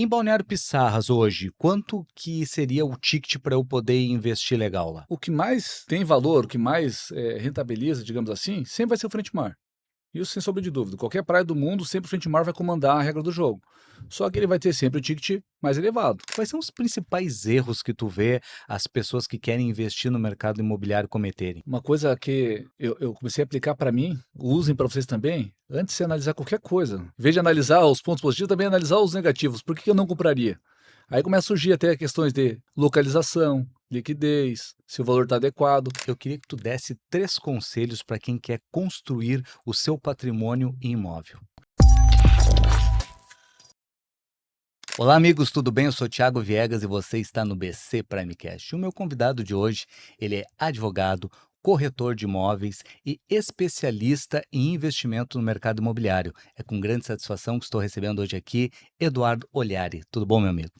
Em Balneário Pissarras hoje, quanto que seria o ticket para eu poder investir legal lá? O que mais tem valor, o que mais, rentabiliza, digamos assim, sempre vai ser o frente mar. Isso sem sombra de dúvida. Qualquer praia do mundo, sempre o frente mar vai comandar a regra do jogo. Só que ele vai ter sempre o ticket mais elevado. Quais são os principais erros que tu vê as pessoas que querem investir no mercado imobiliário cometerem? Uma coisa que eu comecei a aplicar para mim, usem para vocês também, antes de você analisar qualquer coisa, em vez de analisar os pontos positivos, também analisar os negativos. Por que eu não compraria? Aí começa a surgir até questões de localização, liquidez, se o valor está adequado. Eu queria que tu desse 3 conselhos para quem quer construir o seu patrimônio em imóvel. Olá, amigos, tudo bem? Eu sou Thiago Viegas e você está no BC Primecast. O meu convidado de hoje, ele é advogado, corretor de imóveis e especialista em investimento no mercado imobiliário. É com grande satisfação que estou recebendo hoje aqui Eduardo Olhari. Tudo bom, meu amigo?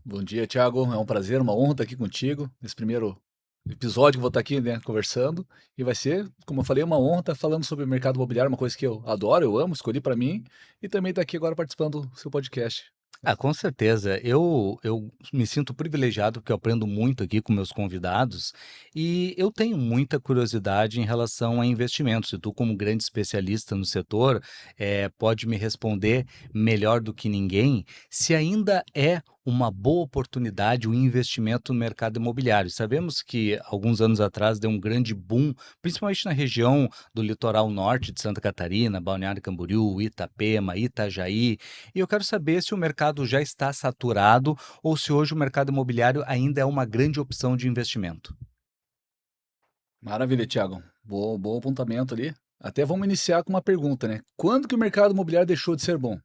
Bom dia, Thiago. É um prazer, uma honra estar aqui contigo nesse primeiro episódio que eu vou estar aqui, né, conversando. E vai ser, como eu falei, uma honra estar falando sobre o mercado imobiliário, uma coisa que eu adoro, eu amo, escolhi para mim. E também estar aqui agora participando do seu podcast. Ah, com certeza. Eu me sinto privilegiado porque eu aprendo muito aqui com meus convidados e eu tenho muita curiosidade em relação a investimentos. E tu, como grande especialista no setor, pode me responder melhor do que ninguém se ainda é uma boa oportunidade o investimento no mercado imobiliário. Sabemos que alguns anos atrás deu um grande boom, principalmente na região do litoral norte de Santa Catarina, Balneário Camboriú, Itapema, Itajaí. E eu quero saber se o mercado já está saturado ou se hoje o mercado imobiliário ainda é uma grande opção de investimento. Maravilha, Thiago. Bom apontamento ali. Até vamos iniciar com uma pergunta, né? Quando que o mercado imobiliário deixou de ser bom?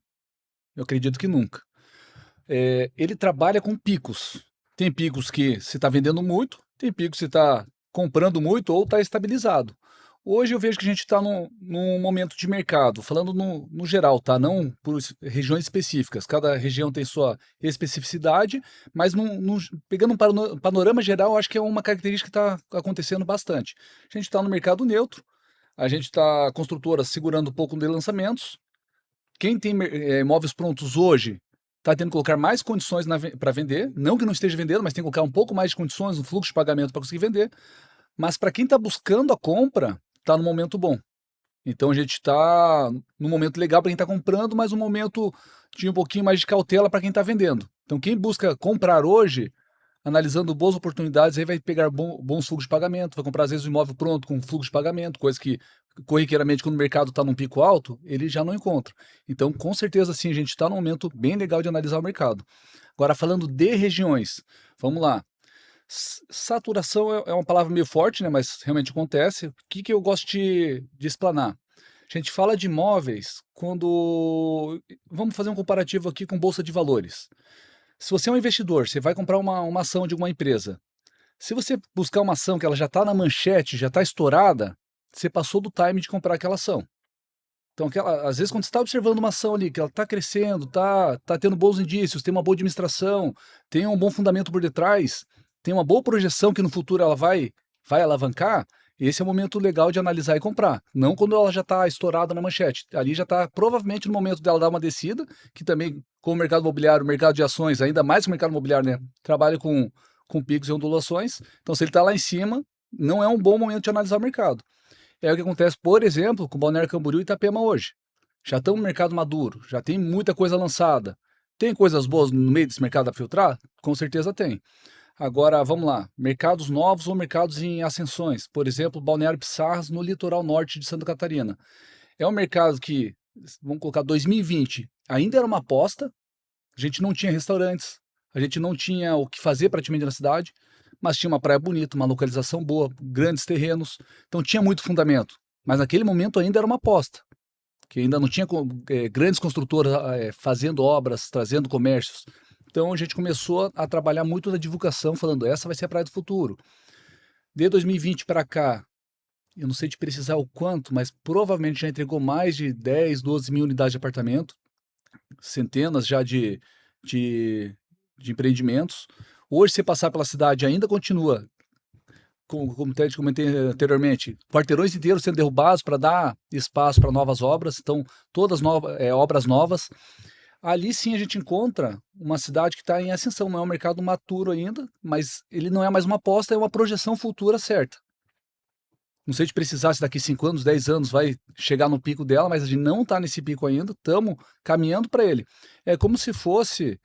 Eu acredito que nunca. Ele trabalha com picos. Tem picos que se está vendendo muito, tem picos que se está comprando muito ou está estabilizado. Hoje eu vejo que a gente está num momento de mercado, falando no geral, tá? Não por regiões específicas. Cada região tem sua especificidade, mas pegando um panorama geral, eu acho que é uma característica que está acontecendo bastante. A gente está no mercado neutro, a gente está construtora segurando um pouco de lançamentos. Quem tem imóveis prontos hoje está tendo que colocar mais condições para vender, não que não esteja vendendo, mas tem que colocar um pouco mais de condições, um fluxo de pagamento para conseguir vender. Mas para quem está buscando a compra, está no momento bom. Então a gente está num momento legal para quem está comprando, mas um momento de um pouquinho mais de cautela para quem está vendendo. Então quem busca comprar hoje, analisando boas oportunidades, aí vai pegar bons fluxos de pagamento, vai comprar às vezes o imóvel pronto com fluxo de pagamento, coisa que corriqueiramente quando o mercado está num pico alto, ele já não encontra. Então com certeza sim, a gente está num momento bem legal de analisar o mercado. Agora falando de regiões, vamos lá. Saturação é uma palavra meio forte, né, mas realmente acontece. O que que eu gosto de explanar? A gente fala de imóveis quando vamos fazer um comparativo aqui com bolsa de valores. Se você é um investidor, você vai comprar uma ação de uma empresa. Se você buscar uma ação que ela já está na manchete, já está estourada, você passou do time de comprar aquela ação. Então às vezes quando você está observando uma ação ali, que ela está crescendo, tá tendo bons indícios, tem uma boa administração, tem um bom fundamento por detrás, tem uma boa projeção que no futuro ela vai alavancar, esse é o momento legal de analisar e comprar. Não quando ela já está estourada na manchete. Ali já está provavelmente no momento dela dar uma descida, que também, como o mercado imobiliário, o mercado de ações, ainda mais que o mercado imobiliário, né, trabalha com picos e ondulações. Então, se ele está lá em cima, não é um bom momento de analisar o mercado. É o que acontece, por exemplo, com Balneário Camboriú e Itapema hoje. Já estão no mercado maduro, já tem muita coisa lançada. Tem coisas boas no meio desse mercado a filtrar? Com certeza tem. Agora, vamos lá, mercados novos ou mercados em ascensões. Por exemplo, Balneário Pissarras, no litoral norte de Santa Catarina. É um mercado que, vamos colocar 2020, ainda era uma aposta, a gente não tinha restaurantes, a gente não tinha o que fazer praticamente na cidade, mas tinha uma praia bonita, uma localização boa, grandes terrenos, então tinha muito fundamento. Mas naquele momento ainda era uma aposta, que ainda não tinha grandes construtoras fazendo obras, trazendo comércios. Então a gente começou a trabalhar muito na divulgação, falando essa vai ser a praia do futuro. De 2020 para cá, eu não sei te precisar o quanto, mas provavelmente já entregou mais de 10, 12 mil unidades de apartamento, centenas já de, de empreendimentos. Hoje, se passar pela cidade, ainda continua, como até te comentei anteriormente, quarteirões inteiros sendo derrubados para dar espaço para novas obras, então todas obras novas. Ali sim a gente encontra uma cidade que está em ascensão, não é um mercado maturo ainda, mas ele não é mais uma aposta, é uma projeção futura certa. Não sei de precisar se daqui 5 anos, 10 anos vai chegar no pico dela, mas a gente não está nesse pico ainda, estamos caminhando para ele. É como se fosse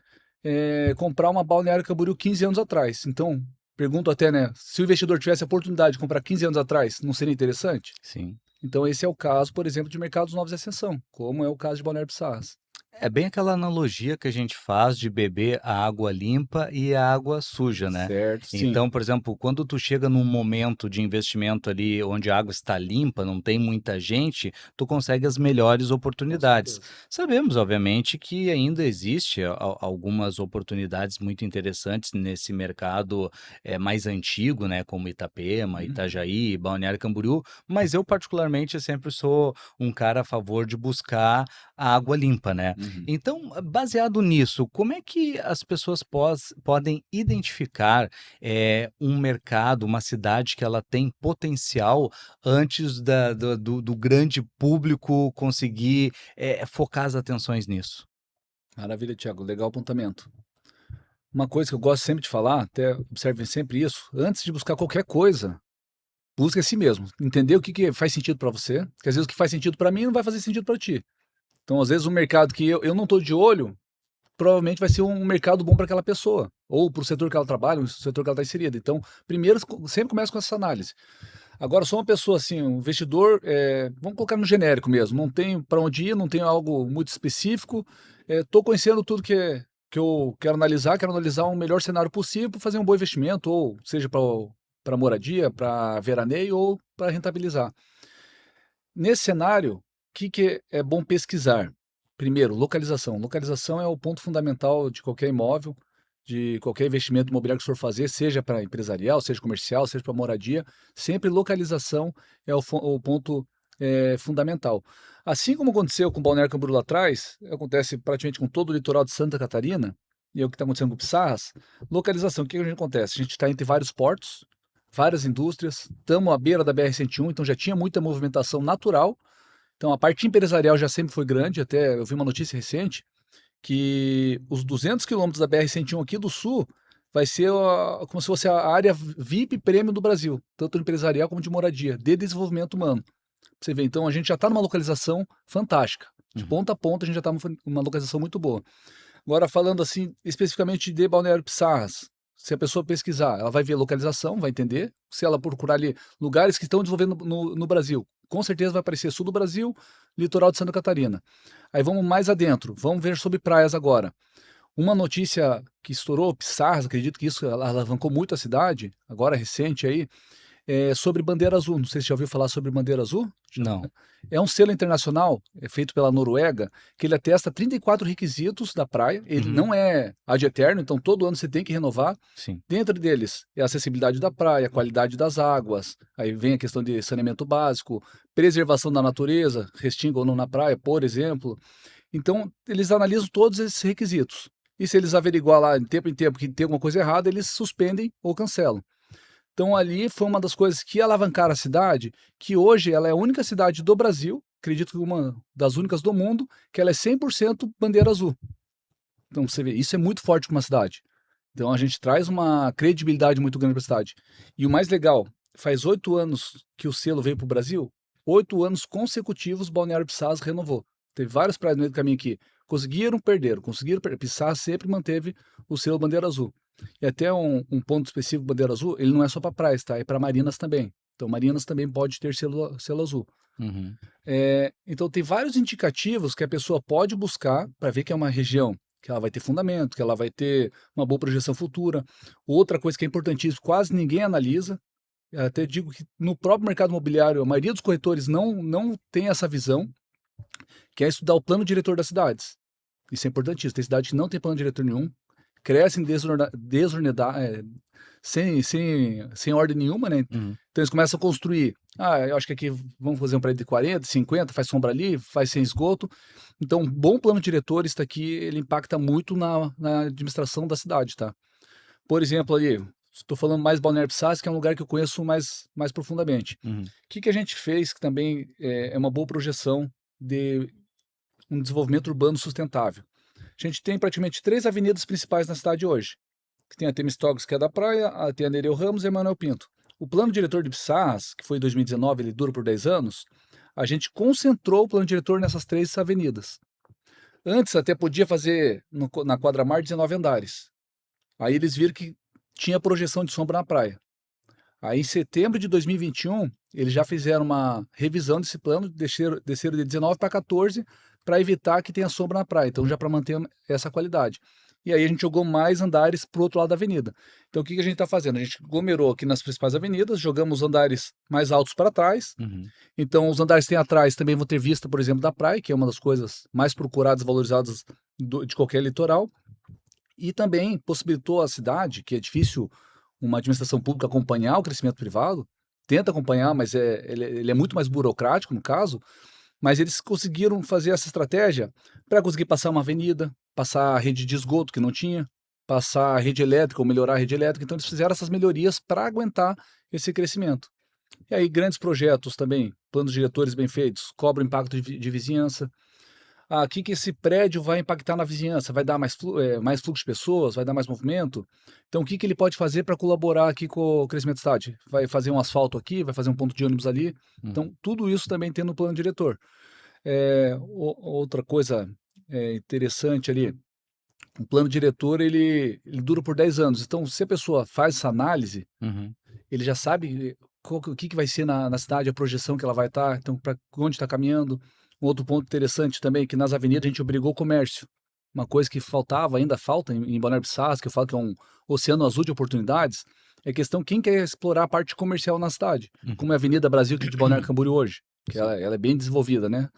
comprar uma Balneário Camboriú 15 anos atrás. Então, pergunto até, né, se o investidor tivesse a oportunidade de comprar 15 anos atrás, não seria interessante? Sim. Então esse é o caso, por exemplo, de mercados novos de ascensão, como é o caso de Balneário Pissarras. É bem aquela analogia que a gente faz de beber a água limpa e a água suja, né. Certo, sim, Então, por exemplo, quando tu chega num momento de investimento ali onde a água está limpa, não tem muita gente, tu consegue as melhores com oportunidades. certeza. Sabemos, obviamente, que ainda existe algumas oportunidades muito interessantes nesse mercado, mais antigo, né, como Itapema, Uhum, Itajaí, Balneário Camboriú, mas eu particularmente sempre sou um cara a favor de buscar a água limpa, né. uhum. Então, baseado nisso, como é que as pessoas podem identificar, um mercado, uma cidade que ela tem potencial antes do grande público conseguir, focar as atenções nisso? Maravilha, Thiago, legal apontamento. Uma coisa que eu gosto sempre de falar, até observem sempre isso, antes de buscar qualquer coisa, busque a si mesmo, entender o que que faz sentido para você, porque às vezes o que faz sentido para mim não vai fazer sentido para ti. Então, às vezes, um mercado que eu não estou de olho, provavelmente vai ser um mercado bom para aquela pessoa, ou para o setor que ela trabalha, o setor que ela está inserida. Então, primeiro, sempre começa com essa análise. Agora, sou uma pessoa assim, um investidor, vamos colocar no genérico mesmo, não tenho para onde ir, não tenho algo muito específico, estou conhecendo tudo que eu quero analisar um melhor cenário possível para fazer um bom investimento, ou seja para moradia, para veraneio ou para rentabilizar. Nesse cenário, o que que é bom pesquisar? Primeiro, localização. Localização é o ponto fundamental de qualquer imóvel, de qualquer investimento imobiliário que você for fazer, seja para empresarial, seja comercial, seja para moradia. Sempre localização é o ponto fundamental. Assim como aconteceu com o Balneário Camboriú lá atrás, acontece praticamente com todo o litoral de Santa Catarina, e é o que está acontecendo com Pissarras. Localização, o que que a gente acontece? A gente está entre vários portos, várias indústrias, estamos à beira da BR-101, então já tinha muita movimentação natural. Então a parte empresarial já sempre foi grande, até eu vi uma notícia recente que os 200 quilômetros da BR-101 aqui do sul vai ser como se fosse a área VIP Premium do Brasil, tanto empresarial como de moradia, de desenvolvimento humano. Pra você vê, então a gente já está numa localização fantástica. De Uhum. ponta a ponta a gente já está numa localização muito boa. Agora falando assim especificamente de Balneário Pissarras, se a pessoa pesquisar, ela vai ver localização, vai entender. Se ela procurar ali lugares que estão desenvolvendo no Brasil, com certeza vai aparecer sul do Brasil, litoral de Santa Catarina. Aí vamos mais adentro, vamos ver sobre praias agora. Uma notícia que estourou, Pissarras, acredito que isso alavancou muito a cidade, agora recente aí, sobre Bandeira Azul. Não sei se você já ouviu falar sobre Bandeira Azul? Não. É um selo internacional, feito pela Noruega, que ele atesta 34 requisitos da praia. Ele Uhum. não é ad eterno, então todo ano você tem que renovar. Sim. Dentro deles é a acessibilidade da praia, a qualidade das águas, aí vem a questão de saneamento básico, preservação da natureza, restinga ou não na praia, por exemplo. Então, eles analisam todos esses requisitos. E se eles averiguar lá de tempo em tempo que tem alguma coisa errada, eles suspendem ou cancelam. Então ali foi uma das coisas que alavancaram a cidade, que hoje ela é a única cidade do Brasil, acredito que uma das únicas do mundo, que ela é 100% bandeira azul. Então você vê, isso é muito forte para uma cidade. Então a gente traz uma credibilidade muito grande para a cidade. E o mais legal, faz 8 anos que o selo veio para o Brasil, 8 anos consecutivos Balneário Pissarras renovou. Teve vários praias no meio do caminho aqui. Conseguiram, perderam. Conseguiram, perder. Pissarras sempre manteve o selo Bandeira Azul. E até um ponto específico Bandeira Azul, ele não é só para praias, tá? É para marinas também. Então Marinas também pode ter selo azul. Uhum. Então tem vários indicativos que a pessoa pode buscar para ver que é uma região que ela vai ter fundamento, que ela vai ter uma boa projeção futura. Outra coisa que é importantíssima, quase ninguém analisa, eu até digo que no próprio mercado imobiliário, a maioria dos corretores não tem essa visão, que é estudar o plano diretor das cidades. Isso é importantíssimo. Tem cidade que não tem plano diretor nenhum, crescem sem ordem nenhuma, né? Uhum. Então eles começam a construir. Ah, eu acho que aqui vamos fazer um prédio de 40, 50, faz sombra ali, faz sem esgoto. Então, um bom plano diretor está aqui, ele impacta muito na administração da cidade, tá? Por exemplo, ali, estou falando mais Balneário Pissarras, que é um lugar que eu conheço mais profundamente. Uhum. O que que a gente fez que também é uma boa projeção de um desenvolvimento urbano sustentável? A gente tem praticamente 3 avenidas principais na cidade hoje, que tem a Temestópolis, que é da praia, tem a Nereu Ramos e a Manuel Pinto. O plano diretor de Pissarras, que foi em 2019, ele dura por 10 anos, a gente concentrou o plano diretor nessas 3 avenidas. Antes até podia fazer na Quadra-Mar 19 andares. Aí eles viram que tinha projeção de sombra na praia. Aí em setembro de 2021, eles já fizeram uma revisão desse plano, desceram de 19 para 14 para evitar que tenha sombra na praia, então já para manter essa qualidade. E aí a gente jogou mais andares para o outro lado da avenida. Então o que a gente está fazendo? A gente aglomerou aqui nas principais avenidas, jogamos os andares mais altos para trás. Uhum. Então os andares que tem atrás também vão ter vista, por exemplo, da praia, que é uma das coisas mais procuradas e valorizadas de qualquer litoral. E também possibilitou à cidade, que é difícil uma administração pública acompanhar o crescimento privado, tenta acompanhar, mas ele é muito mais burocrático no caso, mas eles conseguiram fazer essa estratégia para conseguir passar uma avenida, passar a rede de esgoto que não tinha, passar a rede elétrica ou melhorar a rede elétrica. Então eles fizeram essas melhorias para aguentar esse crescimento. E aí grandes projetos também, planos diretores bem feitos, cobram impacto de vizinhança. Ah, o que que esse prédio vai impactar na vizinhança? Vai dar mais fluxo de pessoas? Vai dar mais movimento? Então, o que que ele pode fazer para colaborar aqui com o crescimento da cidade? Vai fazer um asfalto aqui? Vai fazer um ponto de ônibus ali? Então, Uhum. tudo isso também tem no plano diretor. Outra coisa interessante ali, o plano diretor ele dura por 10 anos. Então, se a pessoa faz essa análise, Uhum. ele já sabe o que que vai ser na cidade, a projeção que ela vai estar, então para onde está caminhando. Um outro ponto interessante também, que nas avenidas a gente obrigou o comércio. Uma coisa que faltava, ainda falta em Balneário Pissarras, que eu falo que é um oceano azul de oportunidades, é a questão quem quer explorar a parte comercial na cidade, Uhum. como é a Avenida Brasil aqui de Balneário Camboriú hoje, que Sim, ela é bem desenvolvida, né?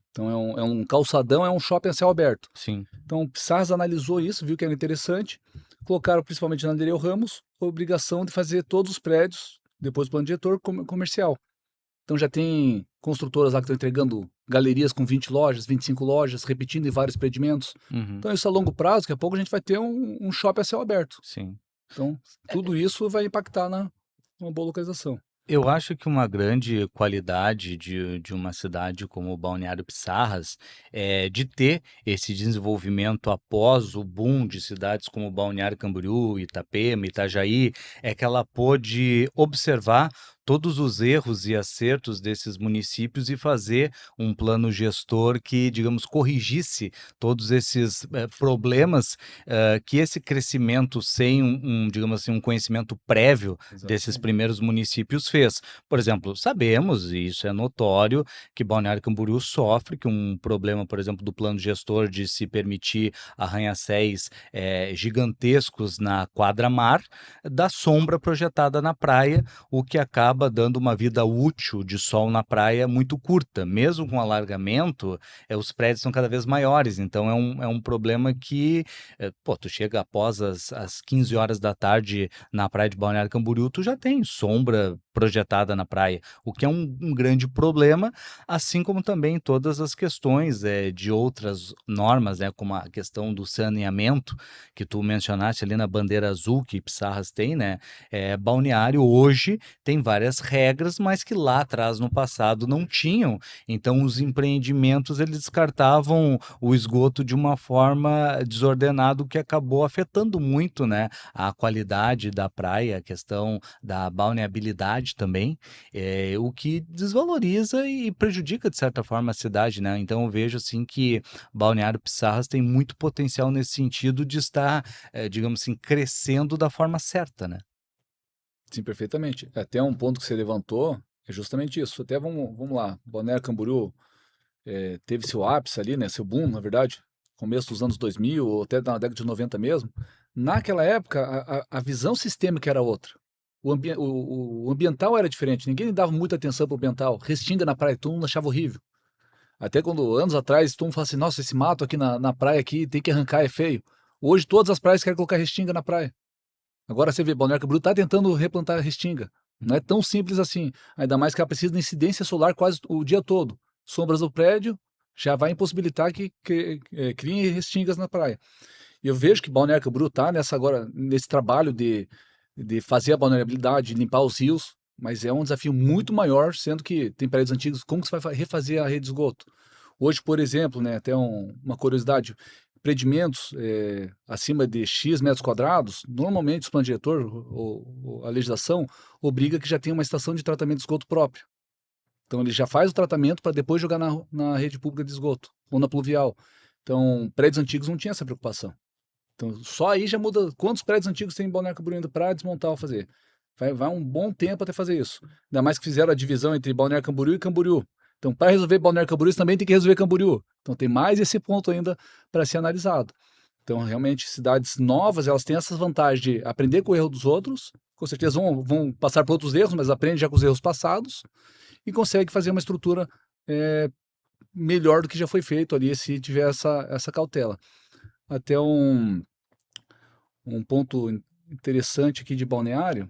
Então é um calçadão, é um shopping a céu aberto. sim. Então, o Pissarras analisou isso, viu que era interessante, colocaram principalmente na Nereu Ramos a obrigação de fazer todos os prédios, depois do plano diretor, comercial. Então já tem construtoras lá que estão entregando galerias com 20 lojas, 25 lojas, repetindo em vários empreendimentos. Uhum. Então isso a longo prazo, daqui a pouco a gente vai ter um shopping a céu aberto. Sim. Então tudo isso vai impactar numa boa localização. Eu acho que uma grande qualidade de uma cidade como Balneário Pissarras é de ter esse desenvolvimento após o boom de cidades como Balneário Camboriú, Itapema, Itajaí, é que ela pôde observar todos os erros e acertos desses municípios e fazer um plano gestor que, digamos, corrigisse todos esses problemas que esse crescimento sem digamos assim, um conhecimento prévio desses Exatamente. primeiros municípios fez. Por exemplo, sabemos, e isso é notório, que Balneário Camboriú sofre com um problema, por exemplo, do plano gestor de se permitir arranha-céus gigantescos na quadra-mar, da sombra projetada na praia, o que acaba dando uma vida útil de sol na praia muito curta. Mesmo com alargamento, os prédios são cada vez maiores, então é um problema que, pô, tu chega após as 15 horas da tarde na praia de Balneário Camboriú, tu já tem sombra projetada na praia, o que é um grande problema, assim como também todas as questões de outras normas, né, como a questão do saneamento, que tu mencionaste ali na bandeira azul que Pissarras tem, né, Balneário hoje tem várias regras, mas que lá atrás, no passado, não tinham, então os empreendimentos, eles descartavam o esgoto de uma forma desordenada, o que acabou afetando muito, né, a qualidade da praia, a questão da balneabilidade também, o que desvaloriza e prejudica, de certa forma, a cidade, né. Então eu vejo, assim, que Balneário Pissarras tem muito potencial nesse sentido de estar, digamos assim, crescendo da forma certa, né. Sim, perfeitamente. Até um ponto que você levantou é justamente isso. Até vamos lá, Balneário Camboriú teve seu ápice ali, né, seu boom, na verdade, começo dos anos 2000 ou até na década de 90 mesmo. Naquela época, a visão sistêmica era outra. O ambiental era diferente, ninguém dava muita atenção para o ambiental. Restinga na praia, todo mundo achava horrível. Até quando, anos atrás, todo mundo falava assim, nossa, esse mato aqui na praia aqui tem que arrancar, é feio. Hoje todas as praias querem colocar restinga na praia. Agora você vê, Balneário Camboriú está tentando replantar a restinga. Não é tão simples assim. Ainda mais que ela precisa de incidência solar quase o dia todo. Sombras do prédio já vai impossibilitar que criem restingas na praia. E eu vejo que Balneário Camboriú está nesse trabalho de fazer a vulnerabilidade, limpar os rios, mas é um desafio muito maior, sendo que tem prédios antigos, como que você vai refazer a rede de esgoto? Hoje, por exemplo, né, até uma curiosidade, empreendimentos acima de X metros quadrados, normalmente o plano diretor, a legislação, obriga que já tenha uma estação de tratamento de esgoto própria. Então ele já faz o tratamento para depois jogar na rede pública de esgoto, ou na pluvial. Então, prédios antigos não tinha essa preocupação. Então, só aí já muda. Quantos prédios antigos tem em Balneário Camboriú para desmontar ou fazer? Vai um bom tempo até fazer isso. Ainda mais que fizeram a divisão entre Balneário Camboriú e Camboriú. Então, para resolver Balneário Camboriú, você também tem que resolver Camboriú. Então, tem mais esse ponto ainda para ser analisado. Então, realmente, cidades novas, elas têm essas vantagens de aprender com o erro dos outros. Com certeza vão passar por outros erros, mas aprende já com os erros passados. E consegue fazer uma estrutura melhor do que já foi feito ali, se tiver essa cautela. Até um ponto interessante aqui de Balneário,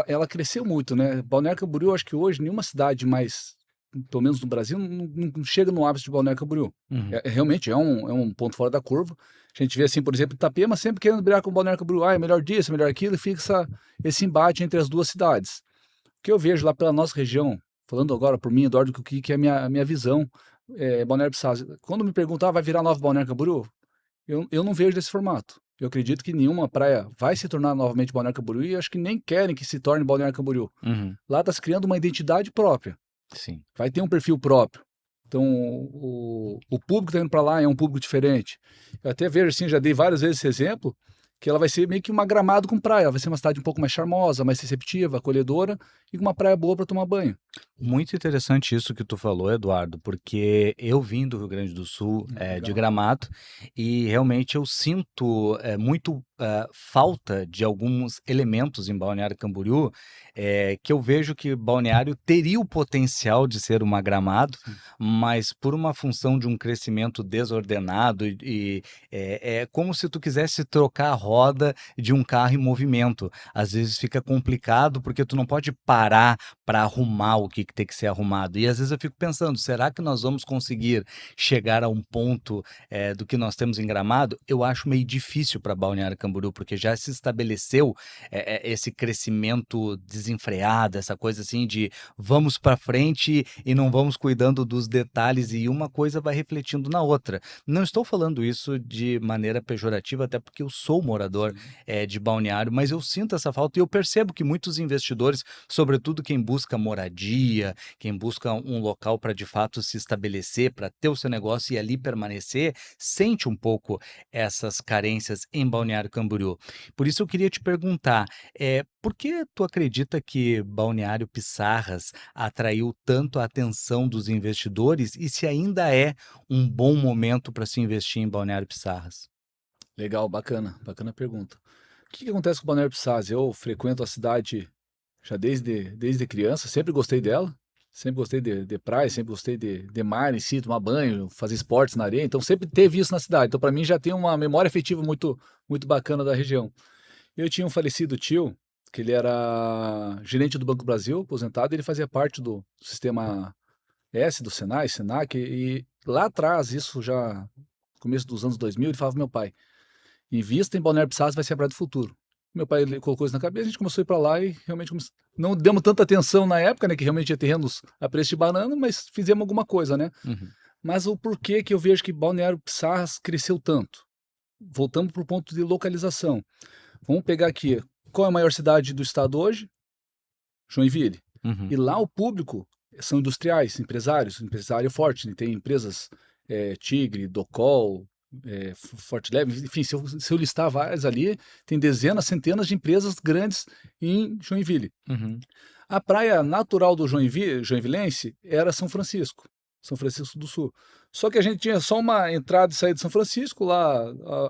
ela cresceu muito, né? Balneário Camboriú, acho que hoje nenhuma cidade mais, pelo menos no Brasil, não chega no ápice de Balneário Camboriú. Uhum. Realmente é um ponto fora da curva. A gente vê assim, por exemplo, Itapema sempre querendo brigar com Balneário Camboriú, é melhor disso, é melhor aquilo, e fica esse embate entre as duas cidades. O que eu vejo lá pela nossa região, falando agora por mim, Eduardo, o que é a minha visão, Balneário Pissarras. Quando me perguntam, vai virar nova Balneário Camboriú? Eu não vejo desse formato. Eu acredito que nenhuma praia vai se tornar novamente Balneário Camboriú e acho que nem querem que se torne Balneário Camboriú. Uhum. Lá está se criando uma identidade própria. Sim. Vai ter um perfil próprio. Então, o público que está indo para lá é um público diferente. Eu até vejo assim, já dei várias vezes esse exemplo, que ela vai ser meio que uma Gramado com praia. Ela vai ser uma cidade um pouco mais charmosa, mais receptiva, acolhedora e com uma praia boa para tomar banho. Muito interessante isso que tu falou, Eduardo, porque eu vim do Rio Grande do Sul, de Legal. Gramado, e realmente eu sinto muito falta de alguns elementos em Balneário Camboriú, que eu vejo que Balneário teria o potencial de ser uma Gramado, Sim. mas por uma função de um crescimento desordenado é como se tu quisesse trocar a roda de um carro em movimento. Às vezes fica complicado porque tu não pode parar para arrumar o que tem que ser arrumado. E às vezes eu fico pensando, será que nós vamos conseguir chegar a um ponto do que nós temos em Gramado? Eu acho meio difícil para Balneário Camboriú, porque já se estabeleceu esse crescimento desenfreado, essa coisa assim de vamos para frente e não vamos cuidando dos detalhes e uma coisa vai refletindo na outra. Não estou falando isso de maneira pejorativa, até porque eu sou morador de Balneário, mas eu sinto essa falta e eu percebo que muitos investidores, sobretudo quem busca moradia, quem busca um local para de fato se estabelecer, para ter o seu negócio e ali permanecer, sente um pouco essas carências em Balneário Camboriú. Por isso eu queria te perguntar, por que tu acredita que Balneário Pissarras atraiu tanto a atenção dos investidores e se ainda é um bom momento para se investir em Balneário Pissarras? Legal, bacana pergunta. O que acontece com o Balneário Pissarras? Eu frequento a cidade já desde criança, sempre gostei dela, sempre gostei de praia, sempre gostei de mar em si, tomar banho, fazer esportes na areia, então sempre teve isso na cidade. Então, para mim, já tem uma memória afetiva muito bacana da região. Eu tinha um falecido tio, que ele era gerente do Banco do Brasil, aposentado, e ele fazia parte do sistema S, do Senai, Senac, e lá atrás, isso já no começo dos anos 2000, ele falava pro meu pai, invista em Balneário Pissarras, vai ser a praia do futuro. Meu pai ele colocou isso na cabeça, a gente começou a ir para lá e realmente não demos tanta atenção na época, né, que realmente tinha terrenos a preço de banana, mas fizemos alguma coisa, né? Uhum. Mas o porquê que eu vejo que Balneário Pissarras cresceu tanto? Voltamos para o ponto de localização. Vamos pegar aqui, qual é a maior cidade do estado hoje? Joinville. Uhum. E lá o público são industriais, empresários, empresário forte, né? Tem empresas Tigre, Docol, Forte Leve, enfim, se eu listar várias ali, tem dezenas, centenas de empresas grandes em Joinville. Uhum. A praia natural do joinvilense era São Francisco do Sul. Só que a gente tinha só uma entrada e saída de São Francisco, lá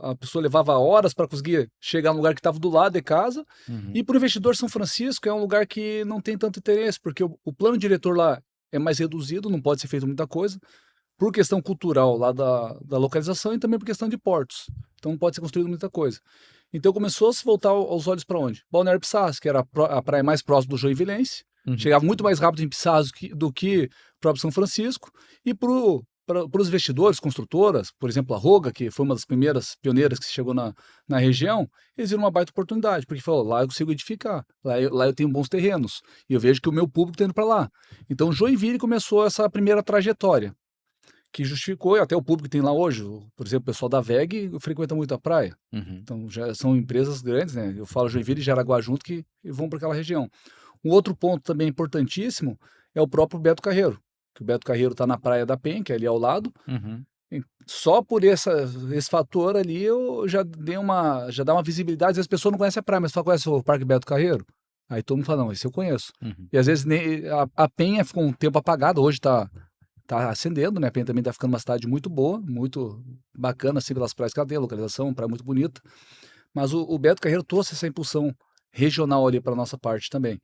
a pessoa levava horas para conseguir chegar no lugar que estava do lado de casa. Uhum. E para o investidor, São Francisco é um lugar que não tem tanto interesse, porque o plano diretor lá é mais reduzido, não pode ser feito muita coisa, por questão cultural lá da localização e também por questão de portos. Então não pode ser construído muita coisa. Então começou a se voltar aos olhos para onde? Balneário Pissarras, que era a praia mais próxima do Joinvilense, Uhum. chegava muito mais rápido em Pissarras do que próprio São Francisco, e para os investidores, construtoras, por exemplo, a Roga, que foi uma das primeiras pioneiras que chegou na região, eles viram uma baita oportunidade, porque falou, lá eu consigo edificar, lá eu tenho bons terrenos, e eu vejo que o meu público está indo para lá. Então Joinville começou essa primeira trajetória. que justificou, e até o público que tem lá hoje. Por exemplo, o pessoal da VEG frequenta muito a praia. Uhum. Então, já são empresas grandes, né? Eu falo Joinville e Jaraguá junto que vão para aquela região. Um outro ponto também importantíssimo é o próprio Beto Carreiro, que o Beto Carreiro está na Praia da Penha, que é ali ao lado. Uhum. Só por esse fator ali eu já dá uma visibilidade. Às vezes as pessoas não conhecem a praia, mas fala, conhece o Parque Beto Carreiro? Aí todo mundo fala, não, esse eu conheço. Uhum. E às vezes a Penha ficou um tempo apagada, hoje tá acendendo, né? A Penha também tá ficando uma cidade muito boa, muito bacana, assim, pelas praias que ela tem, a localização, praia muito bonita. Mas o Beto Carreiro trouxe essa impulsão regional ali para nossa parte também.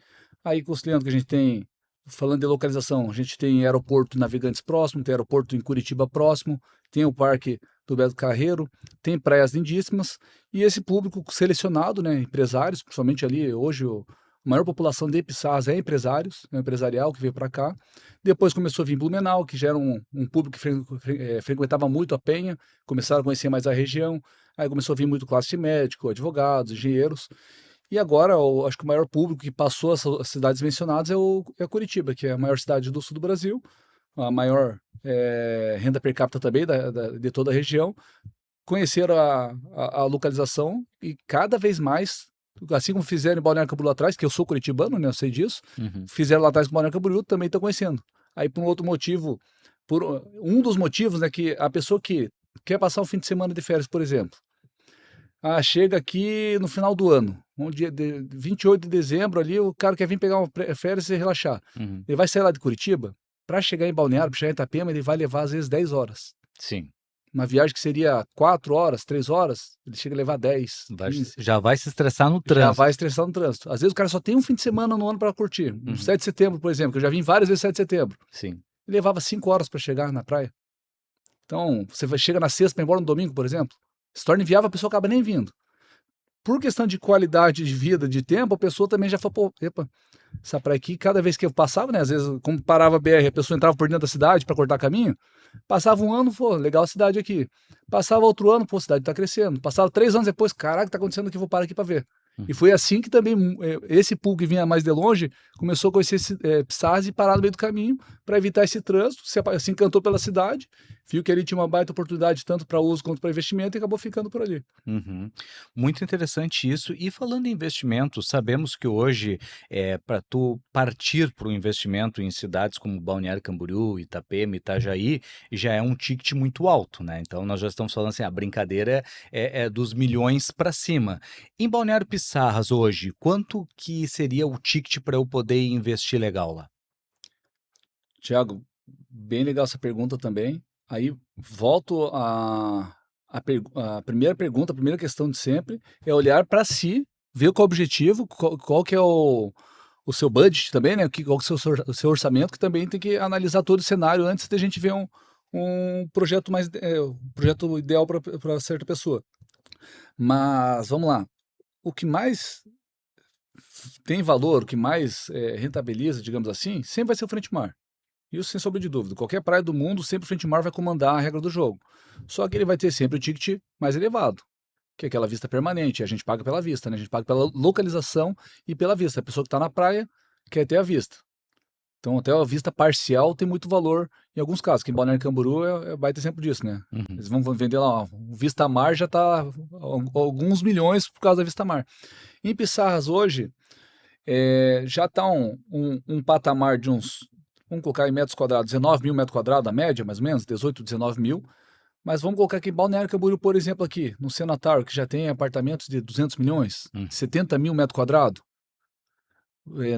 Aí, considerando que a gente tem, falando de localização, a gente tem aeroporto Navegantes próximo, tem aeroporto em Curitiba próximo, tem o Parque do Beto Carreiro, tem praias lindíssimas, e esse público selecionado, né, empresários, principalmente ali, hoje a maior população de Pissarras é empresários, é um empresarial que veio para cá. Depois começou a vir Blumenau, que já era um público que frequentava muito a Penha, começaram a conhecer mais a região, aí começou a vir muito classe médico, advogados, engenheiros, e agora acho que o maior público que passou essas cidades mencionadas é Curitiba, que é a maior cidade do sul do Brasil, a maior renda per capita também de toda a região. Conheceram a localização e cada vez mais, assim como fizeram em Balneário Camboriú lá atrás, que eu sou curitibano, né, eu sei disso, Uhum. fizeram lá atrás com Balneário Camboriú, também estão conhecendo. Aí por um outro motivo, por um dos motivos, né, que a pessoa que quer passar um fim de semana de férias, por exemplo, chega aqui no final do ano, um dia 28 de dezembro ali, o cara quer vir pegar uma férias e relaxar. Uhum. Ele vai sair lá de Curitiba, para chegar em Balneário, para chegar em Itapema, ele vai levar às vezes 10 horas. Sim. Uma viagem que seria 4 horas, 3 horas, ele chega a levar 10, 15. Já vai se estressar no Já trânsito. vai estressar no trânsito. Às vezes o cara só tem um fim de semana no ano para curtir. Um Uhum. 7 de setembro, por exemplo, que eu já vim várias vezes 7 de setembro. Sim. Ele levava 5 horas para chegar na praia. Então, chega na sexta para ir embora no domingo, por exemplo, se torna inviável, a pessoa acaba nem vindo. Por questão de qualidade de vida, de tempo, a pessoa também já falou, pô, epa, essa praia aqui, cada vez que eu passava, né, às vezes, como parava a BR, a pessoa entrava por dentro da cidade para cortar caminho, passava um ano, pô, legal a cidade aqui. Passava outro ano, pô, a cidade tá crescendo. Passava 3 anos depois, caraca, tá acontecendo aqui, vou parar aqui para ver. E foi assim que também esse público que vinha mais de longe começou a conhecer Pissarras e parar no meio do caminho para evitar esse trânsito, se encantou pela cidade, viu que ali tinha uma baita oportunidade tanto para uso quanto para investimento e acabou ficando por ali. Uhum. Muito interessante isso. E falando em investimento, sabemos que hoje, para tu partir para o investimento em cidades como Balneário Camboriú, Itapema, Itajaí, já é um ticket muito alto, né? Então nós já estamos falando assim, a brincadeira é dos milhões para cima. Em Balneário Pissarras hoje, quanto que seria o ticket para eu poder investir legal lá? Tiago, bem legal essa pergunta também. Aí volto a primeira pergunta, a primeira questão de sempre é olhar para si, ver qual é o objetivo, qual que é o seu budget também, né? Qual que é o seu orçamento, que também tem que analisar todo o cenário antes da gente ver um projeto um projeto ideal para certa pessoa. Mas vamos lá. O que mais tem valor, o que mais rentabiliza, digamos assim, sempre vai ser o frente mar. Isso sem sombra de dúvida. Qualquer praia do mundo, sempre o frente mar vai comandar a regra do jogo. Só que ele vai ter sempre o ticket mais elevado, que é aquela vista permanente. A gente paga pela vista, né? A gente paga pela localização e pela vista. A pessoa que está na praia quer ter a vista. Então, até a vista parcial tem muito valor em alguns casos, que em Balneário Camboriú baita exemplo disso, né? Uhum. Eles vão vender lá, ó, o Vista Mar já está alguns milhões por causa da Vista Mar. Em Pissarras hoje, já está um patamar de uns, vamos colocar em metros quadrados, 19 mil metros quadrados, a média mais ou menos, 18, 19 mil. Mas vamos colocar aqui em Balneário Camboriú, por exemplo, aqui, no Senatário, que já tem apartamentos de 200 milhões, Uhum. 70 mil metros quadrados.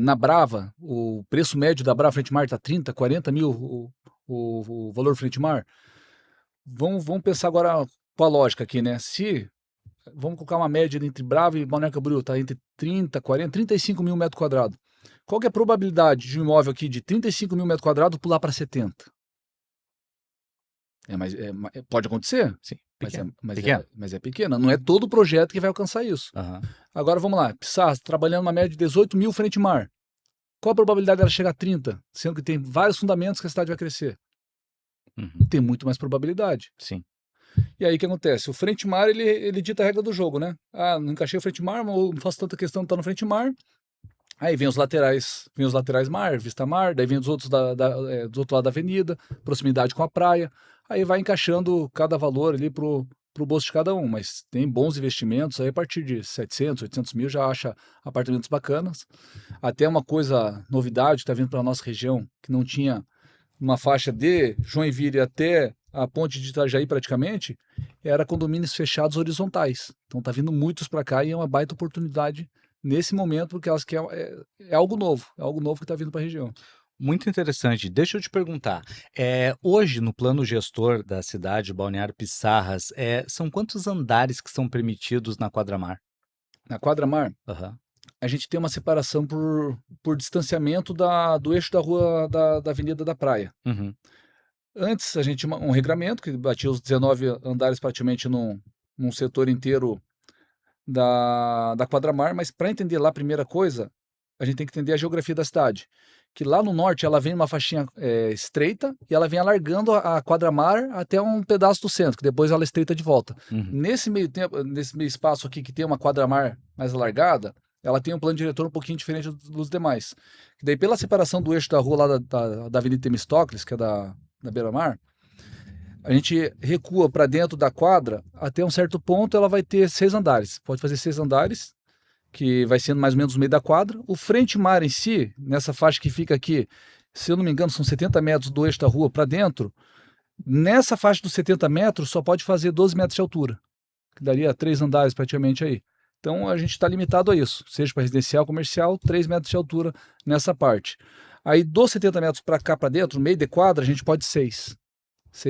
Na Brava, o preço médio da Brava Frente Mar está 30, 40 mil o valor Frente Mar. Vamos pensar agora com a lógica aqui, né? Vamos colocar uma média entre Brava e Balneário Camboriú, tá entre 30, 40, 35 mil metros quadrados. Qual que é a probabilidade de um imóvel aqui de 35 mil metros quadrados pular para 70? Pode acontecer, Sim, mas pequeno. mas é pequena. Não é todo projeto que vai alcançar isso. Aham. Agora vamos lá, Pissarras trabalhando uma média de 18 mil frente mar. Qual a probabilidade dela chegar a 30, sendo que tem vários fundamentos que a cidade vai crescer? Uhum. Tem muito mais probabilidade. Sim. E aí o que acontece? O frente mar, ele dita a regra do jogo, né? Não encaixei o frente mar, não faço tanta questão de estar no frente mar. Aí vem os laterais mar, vista mar, daí vem os outros do outro lado da avenida, proximidade com a praia. aí vai encaixando cada valor ali pro bolso de cada um, mas tem bons investimentos aí a partir de 700, 800 mil já acha apartamentos bacanas. Até uma coisa, novidade, está vindo para a nossa região, que não tinha uma faixa de Joinville até a ponte de Itajaí praticamente, era condomínios fechados horizontais. Então tá vindo muitos para cá e é uma baita oportunidade nesse momento, porque elas querem, é algo novo que está vindo para a região. Muito interessante. Deixa eu te perguntar, hoje no plano gestor da cidade de Balneário Pissarras, são quantos andares que são permitidos na quadra-mar? Na Quadra Mar, Aham. a gente tem uma separação por distanciamento do eixo da rua da Avenida da Praia. Uhum. Antes a gente tinha um regramento que batia os 19 andares praticamente num setor inteiro da Quadra-Mar, mas para entender lá a primeira coisa, a gente tem que entender a geografia da cidade. Que lá no norte ela vem numa faixinha estreita e ela vem alargando a Quadra-Mar até um pedaço do centro, que depois ela estreita de volta. Uhum. Nesse meio tempo, nesse meio espaço aqui que tem uma Quadra-Mar mais alargada, ela tem um plano diretor um pouquinho diferente dos demais. Que daí pela separação do eixo da rua lá da Avenida Temistocles, que é da Beira-Mar, a gente recua para dentro da quadra, até um certo ponto ela vai ter 6 andares. Pode fazer 6 andares, que vai sendo mais ou menos no meio da quadra. O frente-mar em si, nessa faixa que fica aqui, se eu não me engano, são 70 metros do eixo da rua para dentro. Nessa faixa dos 70 metros, só pode fazer 12 metros de altura, que daria 3 andares praticamente aí. Então a gente está limitado a isso, seja para residencial, comercial, 3 metros de altura nessa parte. Aí dos 70 metros para cá para dentro, no meio de quadra, a gente pode 6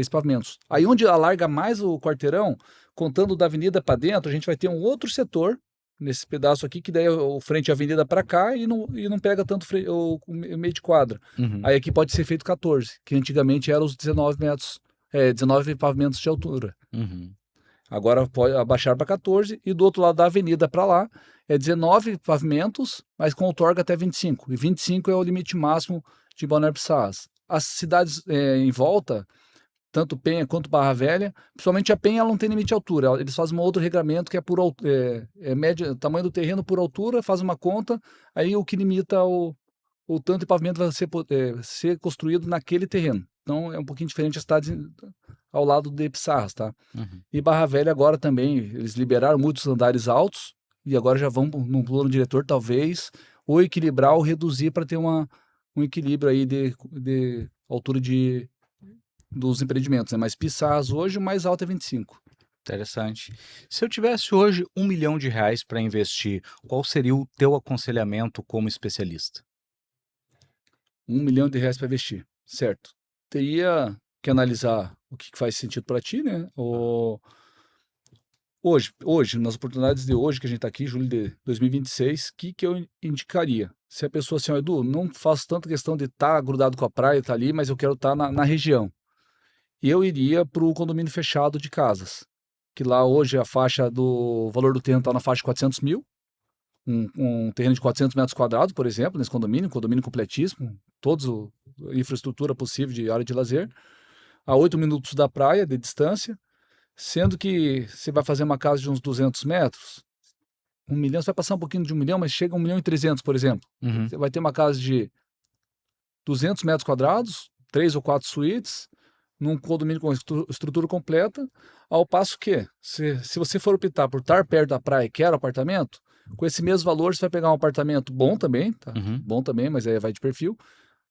pavimentos. Aí onde alarga mais o quarteirão, contando da avenida para dentro, a gente vai ter um outro setor nesse pedaço aqui, que daí é o frente à avenida para cá e não pega tanto o meio de quadra. Uhum. Aí aqui pode ser feito 14, que antigamente eram os 19 metros, 19 pavimentos de altura. Uhum. Agora pode abaixar para 14 e do outro lado da avenida para lá é 19 pavimentos, mas com outorga até 25. E 25 é o limite máximo de Balneário Pissarras. As cidades em volta, tanto Penha quanto Barra Velha, principalmente a Penha, ela não tem limite de altura. Eles fazem um outro regramento que é por média, tamanho do terreno por altura, faz uma conta, aí o que limita o tanto de pavimento vai ser construído naquele terreno. Então é um pouquinho diferente as cidades ao lado de Pissarras, tá? Uhum. E Barra Velha agora também, eles liberaram muitos andares altos e agora já vão num plano diretor, talvez, ou equilibrar ou reduzir para ter um equilíbrio aí de altura dos empreendimentos, né? Mas Pissarras hoje o mais alto é 25. Interessante. Se eu tivesse hoje R$ 1 milhão para investir, qual seria o teu aconselhamento como especialista? R$ 1 milhão para investir, certo? Teria que analisar o que faz sentido para ti, né? Hoje, nas oportunidades de hoje que a gente está aqui, julho de 2026, o que eu indicaria? Se a pessoa assim, ó, Edu, não faço tanta questão de estar grudado com a praia, estar ali, mas eu quero estar na região. Eu iria para o condomínio fechado de casas, que lá hoje a faixa do valor do terreno está na faixa de 400 mil, um terreno de 400 metros quadrados, por exemplo, nesse condomínio, condomínio completíssimo, toda a infraestrutura possível de área de lazer, a 8 minutos da praia de distância, sendo que você vai fazer uma casa de uns 200 metros, 1 milhão, você vai passar um pouquinho de 1 milhão, mas chega a 1 milhão e 300, por exemplo. Uhum. Você vai ter uma casa de 200 metros quadrados, 3 ou 4 suítes, num condomínio com estrutura completa, ao passo que, se você for optar por estar perto da praia e quer apartamento, com esse mesmo valor você vai pegar um apartamento bom também, tá? Uhum. Bom também, mas aí vai de perfil,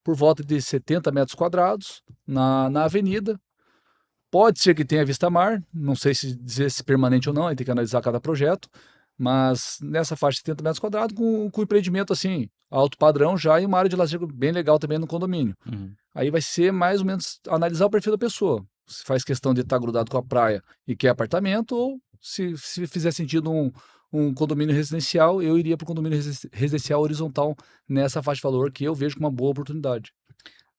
por volta de 70 metros quadrados, na avenida. Pode ser que tenha vista mar, não sei se dizer se permanente ou não, aí tem que analisar cada projeto, mas nessa faixa de 70 metros quadrados, com empreendimento assim, alto padrão já e uma área de lazer bem legal também no condomínio. Uhum. Aí vai ser mais ou menos analisar o perfil da pessoa. Se faz questão de estar grudado com a praia e quer apartamento, ou se fizer sentido um condomínio residencial, eu iria para o condomínio residencial horizontal nessa faixa de valor que eu vejo como uma boa oportunidade.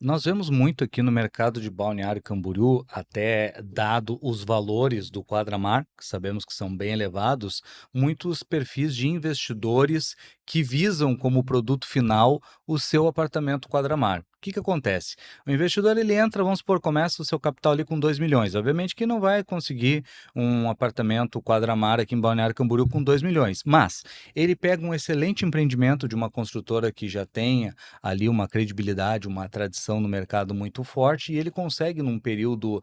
Nós vemos muito aqui no mercado de Balneário Camboriú, até dado os valores do quadra-mar, que sabemos que são bem elevados, muitos perfis de investidores que visam como produto final o seu apartamento quadra-mar. O que que acontece? O investidor ele entra, vamos supor, começa o seu capital ali com 2 milhões. Obviamente que não vai conseguir um apartamento quadra-mar aqui em Balneário Camboriú com 2 milhões, mas ele pega um excelente empreendimento de uma construtora que já tenha ali uma credibilidade, uma tradição no mercado muito forte, e ele consegue, num período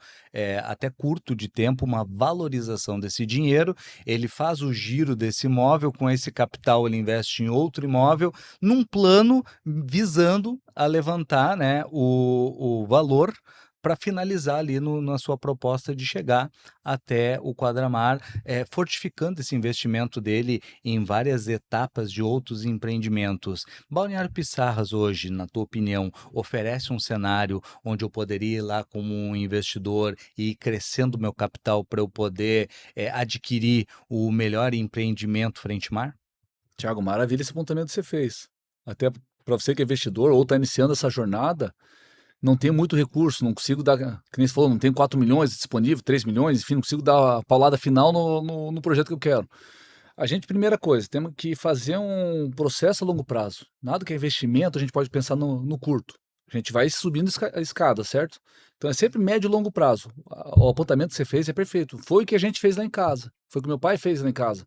até curto de tempo, uma valorização desse dinheiro. Ele faz o giro desse imóvel, com esse capital ele investe em outro imóvel, num plano visando a levantar, né, o valor para finalizar ali na sua proposta de chegar até o quadra-mar, fortificando esse investimento dele em várias etapas de outros empreendimentos. Balneário Pissarras hoje, na tua opinião, oferece um cenário onde eu poderia ir lá como um investidor e ir crescendo meu capital para eu poder, adquirir o melhor empreendimento frente mar? Tiago, maravilha esse apontamento que você fez. Até para você que é investidor ou está iniciando essa jornada, não tenho muito recurso, não consigo dar, que nem você falou, não tenho 4 milhões disponível, 3 milhões, enfim, não consigo dar a paulada final no projeto que eu quero. A gente, primeira coisa, temos que fazer um processo a longo prazo. Nada que é investimento, a gente pode pensar no curto. A gente vai subindo a escada, certo? Então é sempre médio e longo prazo. O apontamento que você fez é perfeito. Foi o que a gente fez lá em casa. Foi o que meu pai fez lá em casa.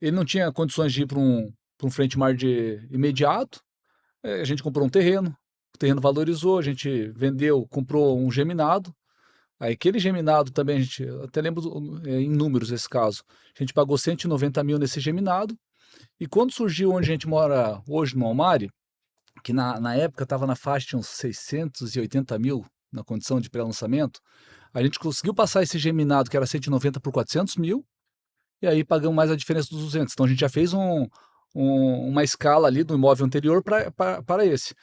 Ele não tinha condições de ir para um frente mar de imediato. A gente comprou um terreno, o terreno valorizou, a gente vendeu, comprou um geminado. Aí aquele geminado também, a gente, eu até lembro em números esse caso, a gente pagou 190 mil nesse geminado, e quando surgiu onde a gente mora hoje, no Almare, que na época estava na faixa de uns 680 mil na condição de pré-lançamento, a gente conseguiu passar esse geminado, que era 190 por 400 mil, e aí pagamos mais a diferença dos 200. Então a gente já fez uma escala ali do imóvel anterior para esse.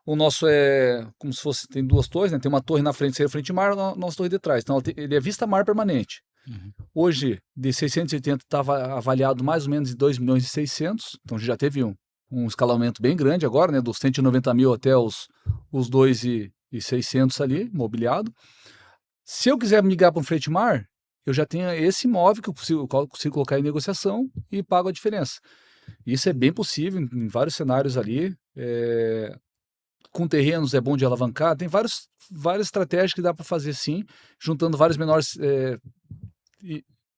O nosso é como se fosse, tem duas torres, né? Tem uma torre na frente, seria frente mar, a nossa torre de trás. Então ele é vista mar permanente. Uhum. Hoje, de 680, estava avaliado mais ou menos em 2 milhões e 600. Então a gente já teve um escalonamento bem grande agora, né? Dos 190 mil até os 2.600 ali, mobiliado. Se eu quiser migrar para um frente mar, eu já tenho esse imóvel que eu consigo colocar em negociação e pago a diferença. Isso é bem possível em vários cenários ali. Com terrenos é bom de alavancar, tem várias estratégias que dá para fazer sim, juntando vários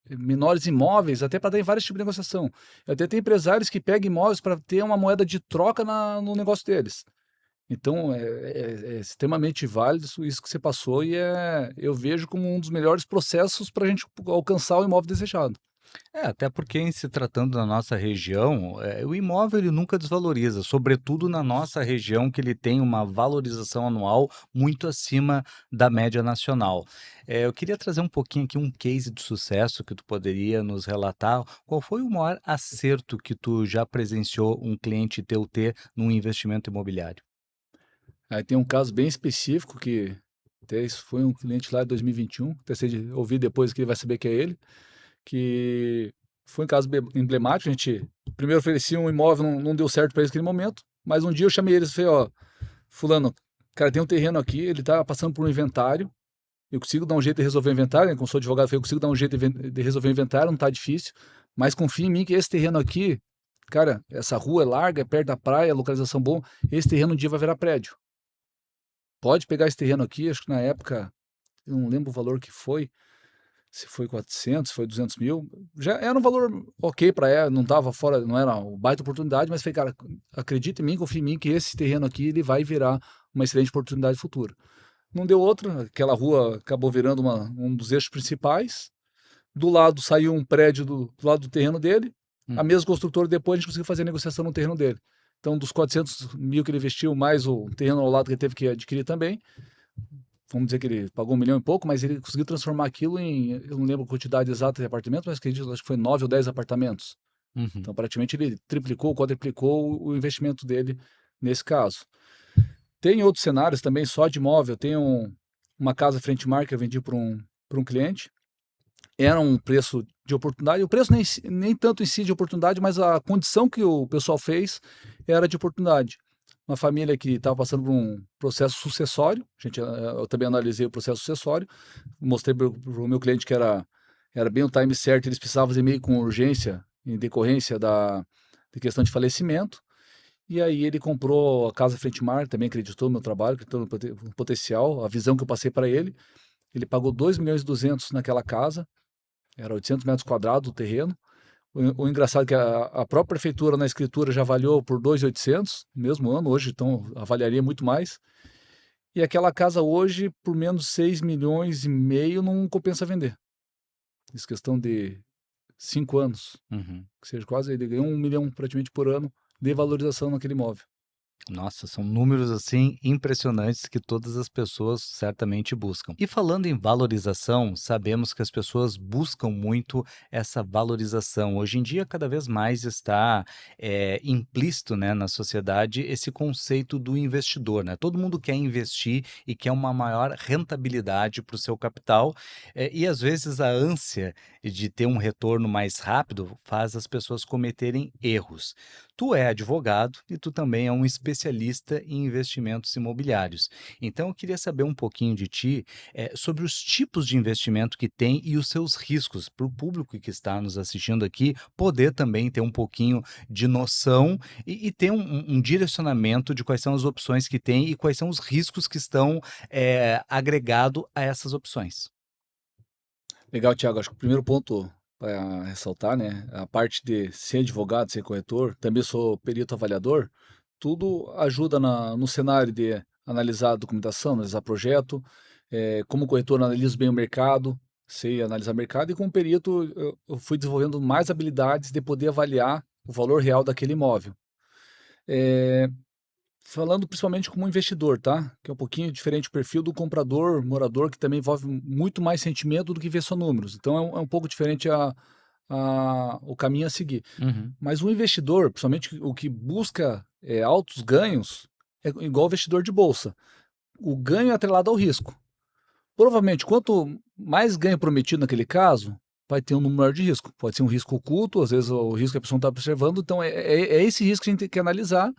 menores imóveis, até para dar em vários tipos de negociação. Até tem empresários que pegam imóveis para ter uma moeda de troca no negócio deles. Então é extremamente válido isso que você passou e eu vejo como um dos melhores processos para a gente alcançar o imóvel desejado. Até porque em se tratando da nossa região, o imóvel ele nunca desvaloriza, sobretudo na nossa região que ele tem uma valorização anual muito acima da média nacional. Eu queria trazer um pouquinho aqui um case de sucesso que tu poderia nos relatar. Qual foi o maior acerto que tu já presenciou um cliente teu ter num investimento imobiliário? Aí tem um caso bem específico que até isso foi um cliente lá de 2021, até você ouvir depois que ele vai saber que é ele, que foi um caso emblemático. A gente primeiro oferecia um imóvel, não deu certo para eles naquele momento, mas um dia eu chamei eles e falei, ó, fulano, cara, tem um terreno aqui, ele tá passando por um inventário, eu consigo dar um jeito de resolver o inventário, né? Como sou advogado, eu falei, eu consigo dar um jeito de resolver o inventário, não tá difícil, mas confia em mim que esse terreno aqui, cara, essa rua é larga, é perto da praia, localização boa, esse terreno um dia vai virar prédio. Pode pegar esse terreno aqui, acho que na época, eu não lembro o valor que foi, se foi 400, se foi 200 mil, já era um valor ok para ela, não estava fora, não era uma baita oportunidade, mas falei, cara, acredita em mim, confia em mim que esse terreno aqui ele vai virar uma excelente oportunidade futura. Não deu outra, aquela rua acabou virando um dos eixos principais, do lado saiu um prédio do lado do terreno dele, a Uhum. mesma construtora depois a gente conseguiu fazer a negociação no terreno dele. Então, dos 400 mil que ele investiu, mais o terreno ao lado que ele teve que adquirir também, vamos dizer que ele pagou 1 milhão e pouco, mas ele conseguiu transformar aquilo em, eu não lembro a quantidade exata de apartamentos, mas acredito, acho que foi 9 ou 10 apartamentos. Uhum. Então, praticamente ele triplicou, quadriplicou o investimento dele nesse caso. Tem outros cenários também, só de imóvel. Tem uma casa frente mar que eu vendi para um cliente. Era um preço de oportunidade. O preço nem tanto em si de oportunidade, mas a condição que o pessoal fez era de oportunidade. Uma família que estava passando por um processo sucessório. Eu também analisei o processo sucessório. Mostrei para o meu cliente que era bem o time certo. Eles precisavam fazer meio com urgência, em decorrência de questão de falecimento. E aí ele comprou a casa frente mar, também acreditou no meu trabalho, acreditou no potencial, a visão que eu passei para ele. Ele pagou 2.200.000 naquela casa, era 800 metros quadrados o terreno. O engraçado é que a própria prefeitura na escritura já avaliou por 2.800 no mesmo ano, hoje então avaliaria muito mais. E aquela casa hoje, por menos 6,5 milhões, não compensa vender. Isso questão de 5 anos, Uhum. que seja quase, ele ganhou 1 milhão praticamente por ano de valorização naquele imóvel. Nossa, são números assim impressionantes que todas as pessoas certamente buscam. E falando em valorização, sabemos que as pessoas buscam muito essa valorização. Hoje em dia, cada vez mais está implícito, né, na sociedade esse conceito do investidor, né? Todo mundo quer investir e quer uma maior rentabilidade para o seu capital, e às vezes a ânsia de ter um retorno mais rápido faz as pessoas cometerem erros. Tu é advogado e tu também é um especialista em investimentos imobiliários. Então, eu queria saber um pouquinho de ti, sobre os tipos de investimento que tem e os seus riscos, para o público que está nos assistindo aqui poder também ter um pouquinho de noção e ter um direcionamento de quais são as opções que tem e quais são os riscos que estão agregado a essas opções. Legal, Thiago. Acho que o primeiro ponto para ressaltar, né, a parte de ser advogado, ser corretor, também sou perito avaliador, tudo ajuda no cenário de analisar a documentação, analisar projeto, como corretor analiso bem o mercado, sei analisar mercado, e como perito eu fui desenvolvendo mais habilidades de poder avaliar o valor real daquele imóvel. Eh, Falando principalmente como investidor, tá? Que é um pouquinho diferente o perfil do comprador, morador, que também envolve muito mais sentimento do que ver só números. Então é um pouco diferente o caminho a seguir. Uhum, Mas o investidor, principalmente o que busca altos ganhos, é igual o investidor de bolsa. O ganho é atrelado ao risco. Provavelmente, quanto mais ganho prometido naquele caso, vai ter um número maior de risco. Pode ser um risco oculto, às vezes o risco que a pessoa não está observando, então é esse risco que a gente tem que analisar.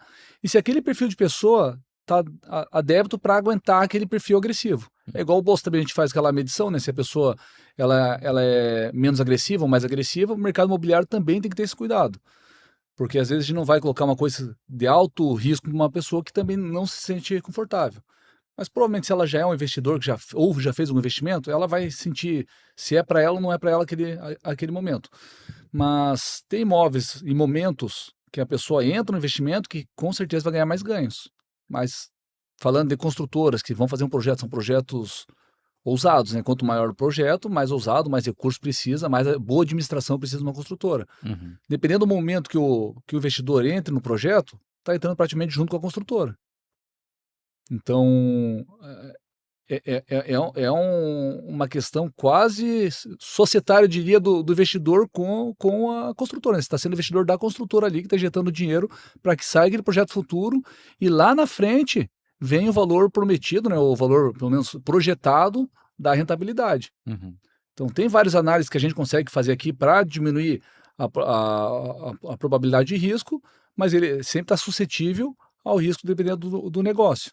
E se aquele perfil de pessoa está a débito para aguentar aquele perfil agressivo. É igual o bolso também, a gente faz aquela medição, né? Se a pessoa ela é menos agressiva ou mais agressiva, o mercado imobiliário também tem que ter esse cuidado. Porque às vezes a gente não vai colocar uma coisa de alto risco para uma pessoa que também não se sente confortável. Mas provavelmente se ela já é um investidor que já fez um investimento, ela vai sentir se é para ela ou não é para ela aquele momento. Mas tem imóveis e momentos que a pessoa entra no investimento que com certeza vai ganhar mais ganhos. Mas falando de construtoras que vão fazer um projeto, são projetos ousados, né? Quanto maior o projeto, mais ousado, mais recurso precisa, mais boa administração precisa de uma construtora. uhum, Dependendo do momento que o investidor entre no projeto, está entrando praticamente junto com a construtora. Então, uma questão quase societária, eu diria, do investidor com a construtora, né? Você está sendo investidor da construtora ali, que está injetando dinheiro para que saia aquele projeto futuro e lá na frente vem o valor prometido, né, o valor, pelo menos, projetado da rentabilidade. uhum. Então, tem várias análises que a gente consegue fazer aqui para diminuir a probabilidade de risco, mas ele sempre está suscetível ao risco dependendo do negócio.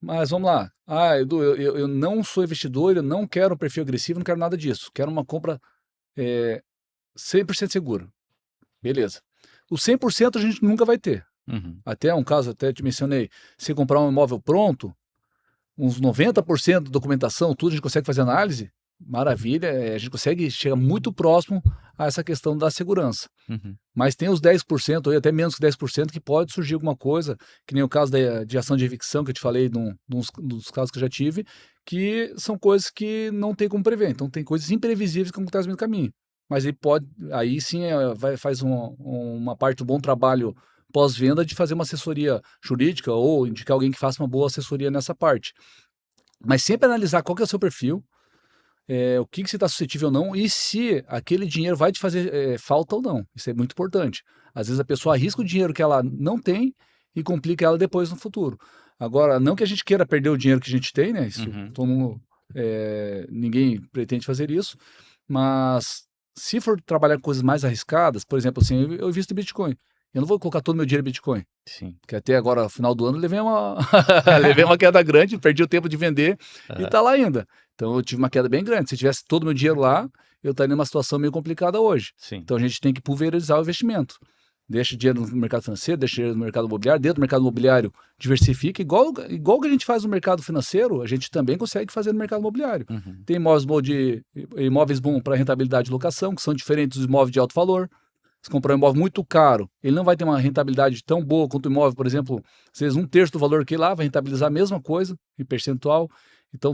Mas vamos lá. Ah, Edu, eu não sou investidor, eu não quero um perfil agressivo, não quero nada disso. Quero uma compra 100% segura. Beleza. O 100% a gente nunca vai ter. Uhum. Até um caso, até te mencionei, se comprar um imóvel pronto, uns 90% da documentação, tudo a gente consegue fazer análise, maravilha, a gente consegue chegar muito próximo a essa questão da segurança. Uhum. Mas tem os 10%, ou até menos que 10%, que pode surgir alguma coisa, que nem o caso de ação de evicção, que eu te falei dos casos que eu já tive, que são coisas que não tem como prever. Então tem coisas imprevisíveis que acontecem no caminho. Mas ele pode, aí sim, faz uma parte do bom trabalho pós-venda de fazer uma assessoria jurídica ou indicar alguém que faça uma boa assessoria nessa parte. Mas sempre analisar qual que é o seu perfil, o que você está suscetível ou não, e se aquele dinheiro vai te fazer falta ou não. Isso é muito importante. Às vezes a pessoa arrisca o dinheiro que ela não tem e complica ela depois no futuro. Agora, não que a gente queira perder o dinheiro que a gente tem, né? Isso, Uhum. todo mundo, ninguém pretende fazer isso, mas se for trabalhar com coisas mais arriscadas, por exemplo, assim, eu invisto em Bitcoin. Eu não vou colocar todo o meu dinheiro em Bitcoin. Sim. Porque até agora, no final do ano, levei uma, levei uma queda grande, perdi o tempo de vender e Aham. está lá ainda. Então eu tive uma queda bem grande. Se eu tivesse todo o meu dinheiro lá, eu estaria numa situação meio complicada hoje. Sim. Então a gente tem que pulverizar o investimento. Deixa dinheiro no mercado financeiro, deixa dinheiro no mercado imobiliário, dentro do mercado imobiliário diversifica, igual que a gente faz no mercado financeiro, a gente também consegue fazer no mercado imobiliário. Uhum. Tem imóveis bons para rentabilidade de locação, que são diferentes dos imóveis de alto valor. Se comprar um imóvel muito caro, ele não vai ter uma rentabilidade tão boa quanto o imóvel, por exemplo, às vezes um terço do valor que lá vai rentabilizar a mesma coisa em percentual. Então,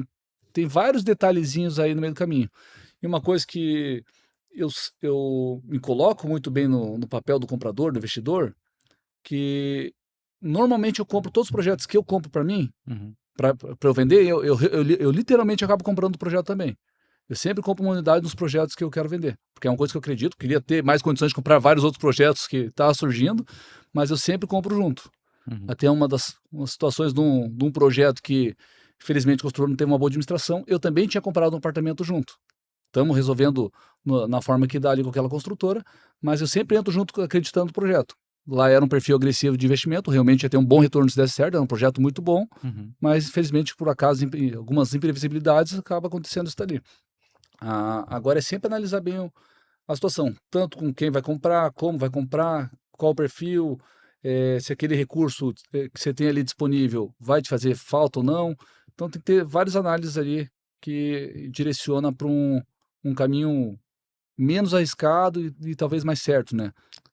tem vários detalhezinhos aí no meio do caminho. E uma coisa que eu me coloco muito bem no papel do comprador, do investidor, que normalmente eu compro todos os projetos que eu compro para mim, Uhum. para eu vender, eu literalmente acabo comprando o projeto também. Eu sempre compro uma unidade dos projetos que eu quero vender, porque é uma coisa que eu acredito, queria ter mais condições de comprar vários outros projetos que estavam surgindo, mas eu sempre compro junto. Uhum. Até umas situações de um projeto que, infelizmente, o construtor não teve uma boa administração, eu também tinha comprado um apartamento junto. Estamos resolvendo na forma que dá ali com aquela construtora, mas eu sempre entro junto acreditando no projeto. Lá era um perfil agressivo de investimento, realmente ia ter um bom retorno se desse certo, era um projeto muito bom, Uhum. mas infelizmente, por acaso, algumas imprevisibilidades, acaba acontecendo isso ali. Agora é sempre analisar bem a situação, tanto com quem vai comprar, como vai comprar, qual o perfil, se aquele recurso que você tem ali disponível vai te fazer falta ou não. Então tem que ter várias análises ali que direciona para um caminho menos arriscado e talvez mais certo, né?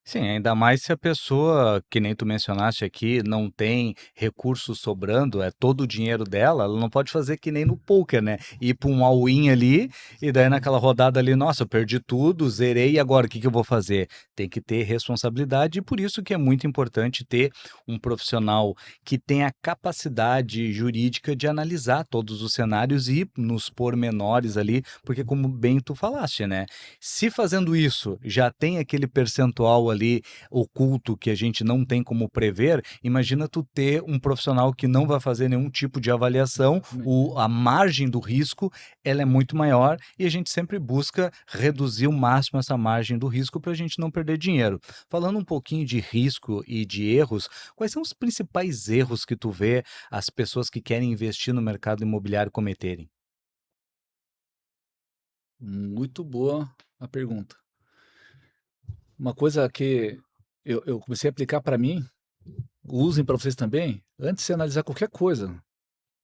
Sim, ainda mais se a pessoa, que nem tu mencionaste aqui, não tem recursos sobrando, é todo o dinheiro dela, ela não pode fazer que nem no poker, né? Ir para um all-in ali e daí naquela rodada ali, nossa, eu perdi tudo, zerei, e agora o que que eu vou fazer? Tem que ter responsabilidade e por isso que é muito importante ter um profissional que tenha capacidade jurídica de analisar todos os cenários e nos pormenores ali, porque como bem tu falaste, né? Se fazendo isso já tem aquele percentual ali oculto que a gente não tem como prever, imagina tu ter um profissional que não vai fazer nenhum tipo de avaliação, Exatamente. a margem do risco ela é muito maior e a gente sempre busca reduzir o máximo essa margem do risco para a gente não perder dinheiro. Falando um pouquinho de risco e de erros, quais são os principais erros que tu vê as pessoas que querem investir no mercado imobiliário cometerem? Muito boa a pergunta. Uma coisa que eu comecei a aplicar para mim, usem para vocês também, antes de você analisar qualquer coisa,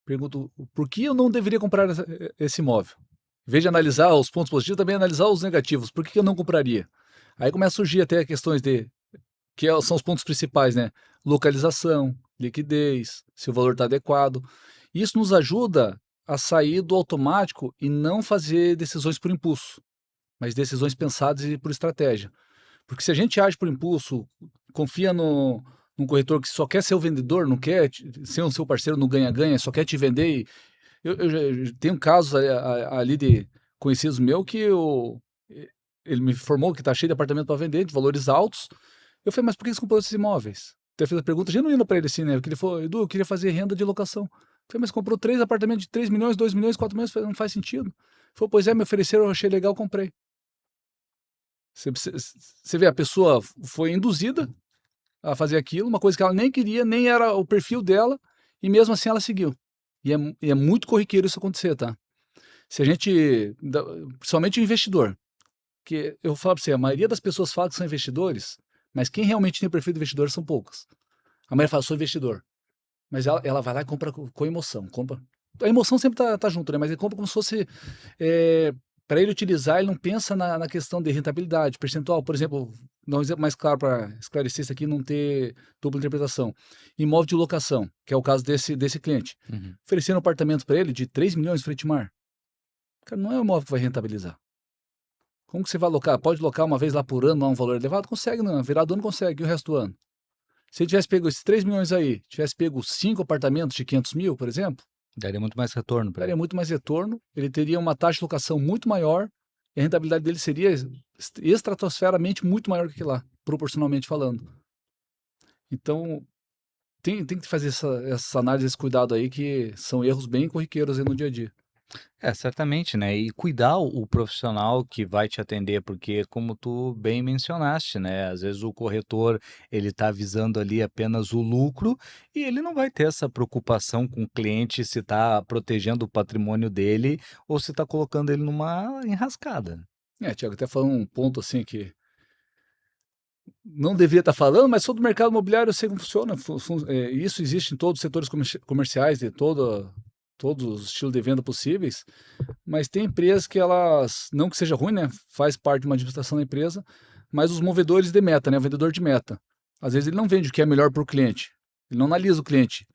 pergunto por que eu não deveria comprar esse imóvel. Em vez de analisar os pontos positivos, também analisar os negativos. Por que eu não compraria? Aí começa a surgir até questões são os pontos principais, né? Localização, liquidez, se o valor está adequado. Isso nos ajuda a sair do automático e não fazer decisões por impulso, mas decisões pensadas e por estratégia. Porque se a gente age por impulso, confia num corretor que só quer ser o vendedor, não quer ser o seu parceiro no ganha-ganha, só quer te vender. Eu tenho casos ali de conhecidos meus que ele me informou que está cheio de apartamento para vender, de valores altos. Eu falei, mas por que você comprou esses imóveis? Então eu fiz a pergunta genuína para ele assim, né? Porque ele falou, Edu, eu queria fazer renda de locação. Eu falei, mas comprou 3 apartamentos de 3 milhões, 2 milhões, 4 milhões, não faz sentido. Ele falou, pois é, me ofereceram, eu achei legal, comprei. Você vê, a pessoa foi induzida a fazer aquilo, uma coisa que ela nem queria, nem era o perfil dela, e mesmo assim ela seguiu. E é muito corriqueiro isso acontecer, tá? Se a gente, principalmente o investidor, que eu falo para você, a maioria das pessoas fala que são investidores, mas quem realmente tem o perfil de investidor são poucas. A maioria fala, sou investidor, mas ela vai lá e compra com emoção, compra. A emoção sempre tá junto, né? Mas ele compra como se fosse para ele utilizar, ele não pensa na questão de rentabilidade, percentual. Por exemplo, dar um exemplo mais claro para esclarecer isso aqui e não ter dupla interpretação. Imóvel de locação, que é o caso desse cliente. Uhum. Oferecendo um apartamento para ele de 3 milhões frente mar. Cara, não é um imóvel que vai rentabilizar. Como que você vai alocar? Pode locar uma vez lá por ano a um valor elevado? Consegue, não. Virar do ano consegue, e o resto do ano? Se ele tivesse pego esses 3 milhões aí, tivesse pego 5 apartamentos de 500 mil, por exemplo, Daria muito mais retorno para daria ele. muito mais retorno, ele teria uma taxa de locação muito maior e a rentabilidade dele seria estratosferamente muito maior que aquilo lá, proporcionalmente falando. Então, tem que fazer essa análise, esse cuidado aí, que são erros bem corriqueiros aí no dia a dia. É, certamente, né, e cuidar o profissional que vai te atender, porque como tu bem mencionaste, né, às vezes o corretor, ele está visando ali apenas o lucro, e ele não vai ter essa preocupação com o cliente se está protegendo o patrimônio dele ou se está colocando ele numa enrascada. Tiago, até falando um ponto assim que não devia estar falando, mas sou do mercado imobiliário, eu sei como funciona. Isso existe em todos os setores comerciais, de todos os estilos de venda possíveis, mas tem empresas que elas, não que seja ruim, né? Faz parte de uma administração da empresa, mas os movedores de meta, né? O vendedor de meta. Às vezes ele não vende o que é melhor para o cliente, ele não analisa o cliente.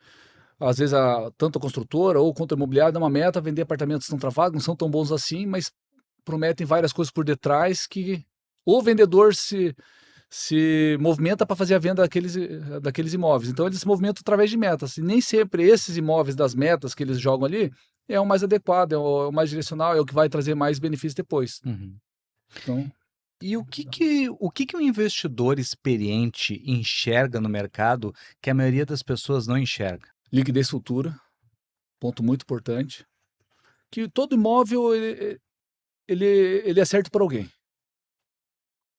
Às vezes, tanto a construtora ou quanto a imobiliária dá uma meta, vender apartamentos que estão travados, não são tão bons assim, mas prometem várias coisas por detrás que o vendedor se movimenta para fazer a venda daqueles imóveis. Então, eles se movimentam através de metas. E nem sempre esses imóveis das metas que eles jogam ali é o mais adequado, é o mais direcional, é o que vai trazer mais benefício depois. Uhum. Então, E o que que um investidor experiente enxerga no mercado que a maioria das pessoas não enxerga? liquidez futura, ponto muito importante. Que todo imóvel ele é certo para alguém.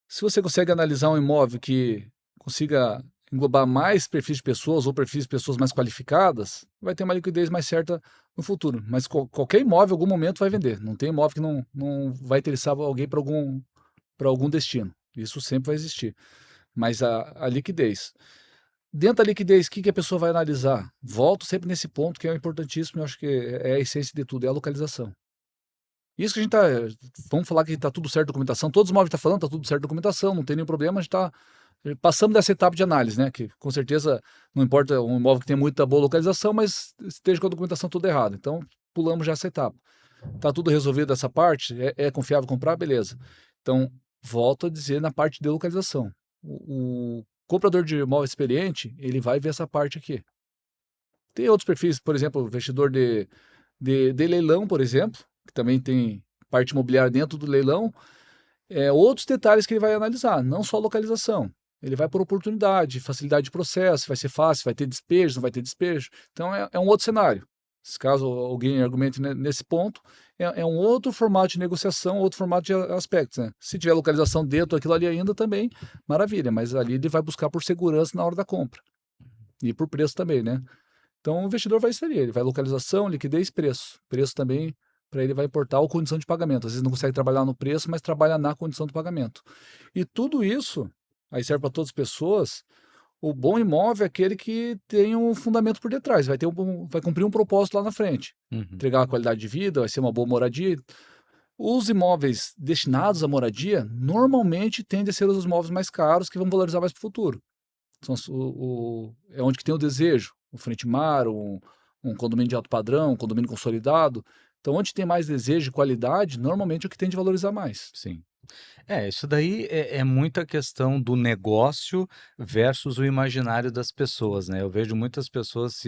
Se você consegue analisar um imóvel que consiga englobar mais perfis de pessoas ou perfis de pessoas mais qualificadas, vai ter uma liquidez mais certa no futuro. Mas qualquer imóvel, em algum momento, vai vender. Não tem imóvel que não vai interessar alguém para algum destino. Isso sempre vai existir. Mas a liquidez. Dentro da liquidez, o que, que a pessoa vai analisar? Volto sempre nesse ponto que é importantíssimo, eu acho que é a essência de tudo, é a localização. Isso que a gente tá. Vamos falar que tá tudo certo a documentação. Todos os móveis estão falando, tá tudo certo a documentação, não tem nenhum problema, a gente tá. Passamos dessa etapa de análise, né? Que com certeza não importa um imóvel que tenha muita boa localização, mas esteja com a documentação toda errada. Então, pulamos já essa etapa. Tá tudo resolvido essa parte? É confiável comprar? Beleza. Então, volto a dizer na parte de localização. O comprador de imóvel experiente, ele vai ver essa parte aqui. Tem outros perfis, por exemplo, investidor de leilão, por exemplo, que também tem parte imobiliária dentro do leilão, outros detalhes que ele vai analisar, não só a localização. Ele vai por oportunidade, facilidade de processo, vai ser fácil, vai ter despejo, não vai ter despejo. Então é um outro cenário. Se caso alguém argumente nesse ponto, é um outro formato de negociação, outro formato de aspectos. Né? Se tiver localização dentro daquilo ali ainda, também, maravilha, mas ali ele vai buscar por segurança na hora da compra. E por preço também, né? Então o investidor vai inserir, ele vai localização, liquidez, preço. Preço também, para ele vai importar ou condição de pagamento. Às vezes não consegue trabalhar no preço, mas trabalha na condição de pagamento. E tudo isso, aí serve para todas as pessoas, o bom imóvel é aquele que tem um fundamento por detrás, vai cumprir um propósito lá na frente. Uhum. Entregar uma qualidade de vida, vai ser uma boa moradia. Os imóveis destinados à moradia, normalmente tendem a ser os imóveis mais caros que vão valorizar mais para o futuro. É onde que tem o desejo, o frente mar, um condomínio de alto padrão, um condomínio consolidado. Então, onde tem mais desejo e qualidade, normalmente é o que tende a valorizar mais. Sim. Isso daí é muita questão do negócio versus o imaginário das pessoas, né. Eu vejo muitas pessoas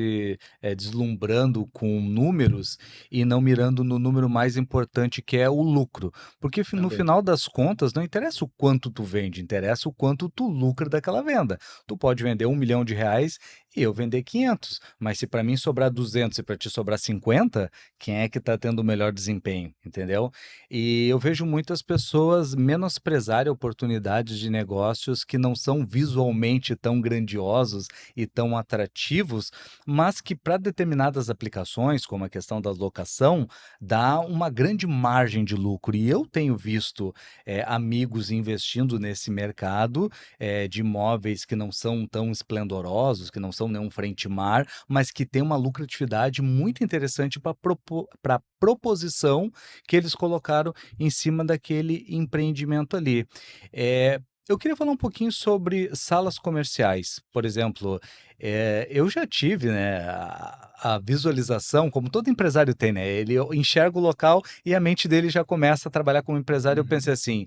deslumbrando com números e não mirando no número mais importante que é o lucro, porque no Também. final das contas não interessa o quanto tu vende, interessa o quanto tu lucra daquela venda. Tu pode vender R$ 1.000.000 e eu vender 500, mas se para mim sobrar 200 e para ti sobrar 50, quem é que está tendo o melhor desempenho, entendeu? E eu vejo muitas pessoas menosprezarem oportunidades de negócios que não são visualmente tão grandiosos e tão atrativos, mas que para determinadas aplicações, como a questão da locação, dá uma grande margem de lucro. E eu tenho visto amigos investindo nesse mercado de imóveis que não são tão esplendorosos, que não são nenhum frente-mar, mas que tem uma lucratividade muito interessante para proposição que eles colocaram em cima daquele empreendimento ali. Eu queria falar um pouquinho sobre salas comerciais. Por exemplo, eu já tive, né, a visualização, como todo empresário tem, né? Ele enxerga o local e a mente dele já começa a trabalhar como empresário. Eu pensei Uhum. assim: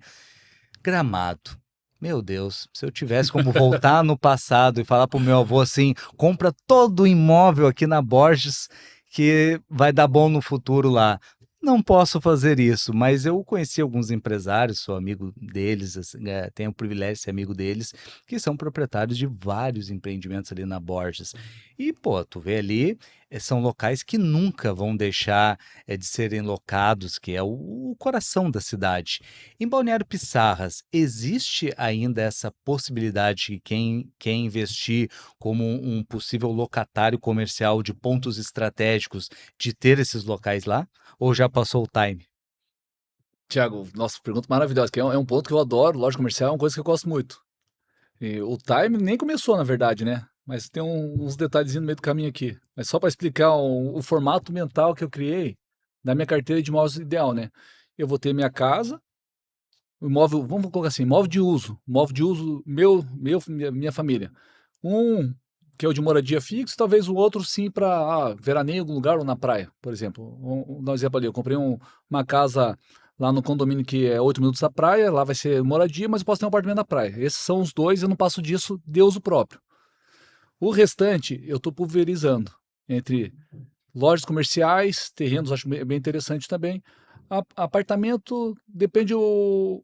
Gramado. Meu Deus, se eu tivesse como voltar no passado e falar para o meu avô assim: "Compra todo o imóvel aqui na Borges, que vai dar bom no futuro lá". Não posso fazer isso, mas eu conheci alguns empresários, sou amigo deles, assim, tenho o privilégio de ser amigo deles, que são proprietários de vários empreendimentos ali na Borges. E, pô, tu vê ali, são locais que nunca vão deixar, de serem locados, que é o coração da cidade. Em Balneário Pissarras, existe ainda essa possibilidade que quem quer investir como um possível locatário comercial de pontos estratégicos, de ter esses locais lá? Ou já passou o time? Tiago, nossa, pergunta maravilhosa, que é um ponto que eu adoro, loja comercial é uma coisa que eu gosto muito. E o time nem começou, na verdade, né? Mas tem uns detalhezinhos no meio do caminho aqui. Mas só para explicar o formato mental que eu criei da minha carteira de imóveis ideal, né? Eu vou ter minha casa, o imóvel, vamos colocar assim, imóvel de uso minha família. Um que é o de moradia fixo, talvez o outro sim para veraneio em algum lugar ou na praia, por exemplo. Vamos dar um exemplo ali, eu comprei uma casa lá no condomínio que é 8 minutos da praia, lá vai ser moradia, mas eu posso ter um apartamento na praia. Esses são os dois, eu não passo disso de uso próprio. O restante eu estou pulverizando entre lojas comerciais, terrenos, acho bem interessante também. Apartamento depende o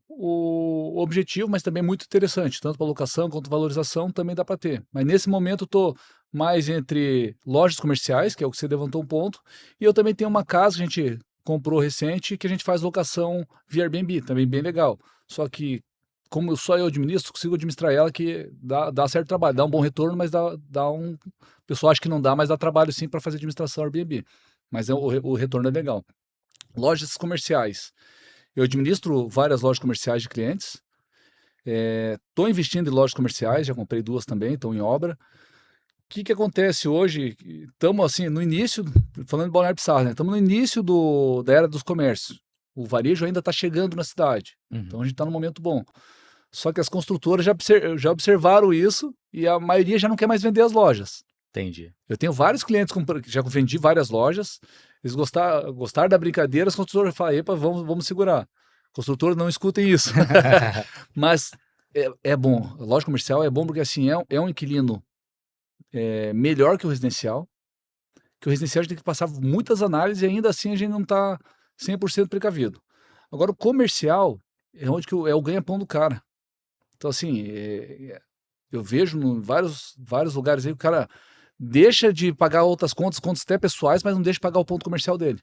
objetivo, mas também muito interessante, tanto para locação quanto valorização também dá para ter. Mas nesse momento estou mais entre lojas comerciais, que é o que você levantou um ponto, e eu também tenho uma casa que a gente comprou recente que a gente faz locação via Airbnb, também bem legal. Só que como só eu administro, consigo administrar ela que dá certo trabalho, dá um bom retorno, mas dá um. O pessoal acha que não dá, mas dá trabalho sim para fazer administração Airbnb. Mas o retorno é legal. Lojas comerciais. Eu administro várias lojas comerciais de clientes. Estou investindo em lojas comerciais, já comprei duas também, estão em obra. O que acontece hoje? Estamos assim, no início, falando de Balneário Pissarra, né? Estamos no início da era dos comércios. O varejo ainda está chegando na cidade. Então a Uhum, gente está num momento bom. Só que as construtoras já observaram isso e a maioria já não quer mais vender as lojas. entendi. Eu tenho vários clientes que já vendi várias lojas, eles gostaram da brincadeira, as construtoras falam, epa, vamos segurar. Construtoras não escutem isso. Mas é bom, a loja comercial é bom porque assim, é um inquilino melhor que o residencial a gente tem que passar muitas análises e ainda assim a gente não está 100% precavido. Agora o comercial é onde é o ganha-pão do cara. Então assim, eu vejo em vários lugares aí o cara deixa de pagar outras contas até pessoais, mas não deixa de pagar o ponto comercial dele,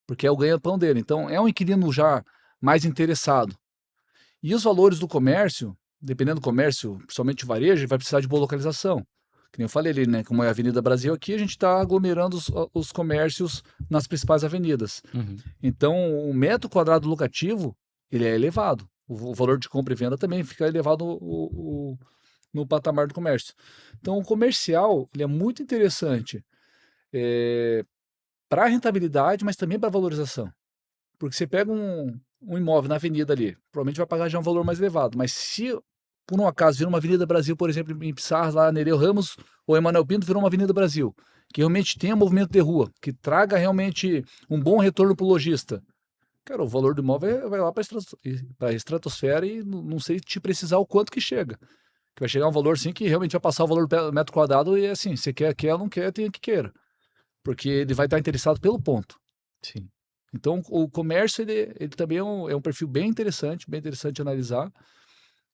porque é o ganha-pão dele. Então, é um inquilino já mais interessado. E os valores do comércio, dependendo do comércio, principalmente o varejo, ele vai precisar de boa localização. Que nem eu falei ali, né? Como é a Avenida Brasil aqui, a gente está aglomerando os comércios nas principais avenidas. Uhum, Então, o metro quadrado locativo, ele é elevado. O valor de compra e venda também fica elevado no patamar do comércio. Então, o comercial ele é muito interessante para a rentabilidade, mas também para a valorização. Porque você pega um imóvel na avenida ali, provavelmente vai pagar já um valor mais elevado. Mas se por um acaso vir uma Avenida Brasil, por exemplo, em Pissarras, lá Nereu Ramos ou Emanuel Pinto, virou uma Avenida Brasil, que realmente tenha movimento de rua, que traga realmente um bom retorno para o lojista. Cara, o valor do imóvel vai lá para a estratosfera e não sei te precisar o quanto que chega. Que vai chegar um valor assim que realmente vai passar o valor do metro quadrado e assim, você quer ou não quer, tem que queira. Porque ele vai estar interessado pelo ponto. sim. Então, o comércio, ele também é um perfil bem interessante de analisar.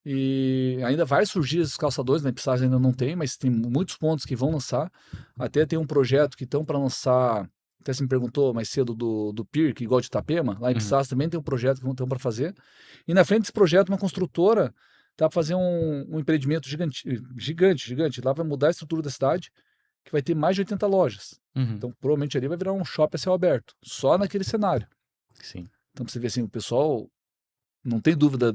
E ainda vai surgir esses calçadores, né? Pissarras ainda não tem, mas tem muitos pontos que vão lançar. Até tem um projeto que estão para lançar. Até você me perguntou mais cedo do Pier, que igual de Itapema. Lá em Uhum. Pissarras também tem um projeto que estão para fazer. E na frente desse projeto, uma construtora tá para fazer um empreendimento gigante. Lá vai mudar a estrutura da cidade, que vai ter mais de 80 lojas. Uhum, Então, provavelmente ali vai virar um shopping a céu aberto, só naquele cenário. sim. Então, pra você ver assim, o pessoal não tem dúvida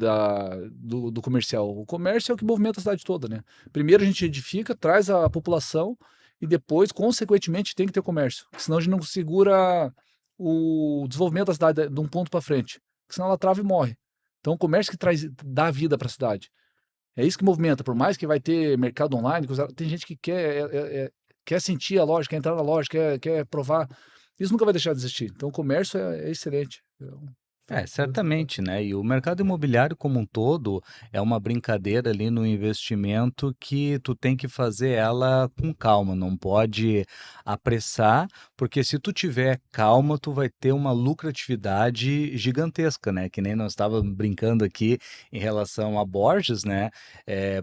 do comercial. O comércio é o que movimenta a cidade toda, né? Primeiro a gente edifica, traz a população e depois, consequentemente, tem que ter comércio. Senão a gente não segura o desenvolvimento da cidade de um ponto para frente. Senão ela trava e morre. Então, o comércio que dá vida para a cidade. É isso que movimenta. Por mais que vai ter mercado online, tem gente que quer sentir a loja, quer entrar na loja, quer provar. Isso nunca vai deixar de existir. Então, o comércio é excelente. É, certamente, né? E o mercado imobiliário como um todo é uma brincadeira ali no investimento que tu tem que fazer ela com calma, não pode apressar, porque se tu tiver calma, tu vai ter uma lucratividade gigantesca, né? Que nem nós estávamos brincando aqui em relação a Borges, né?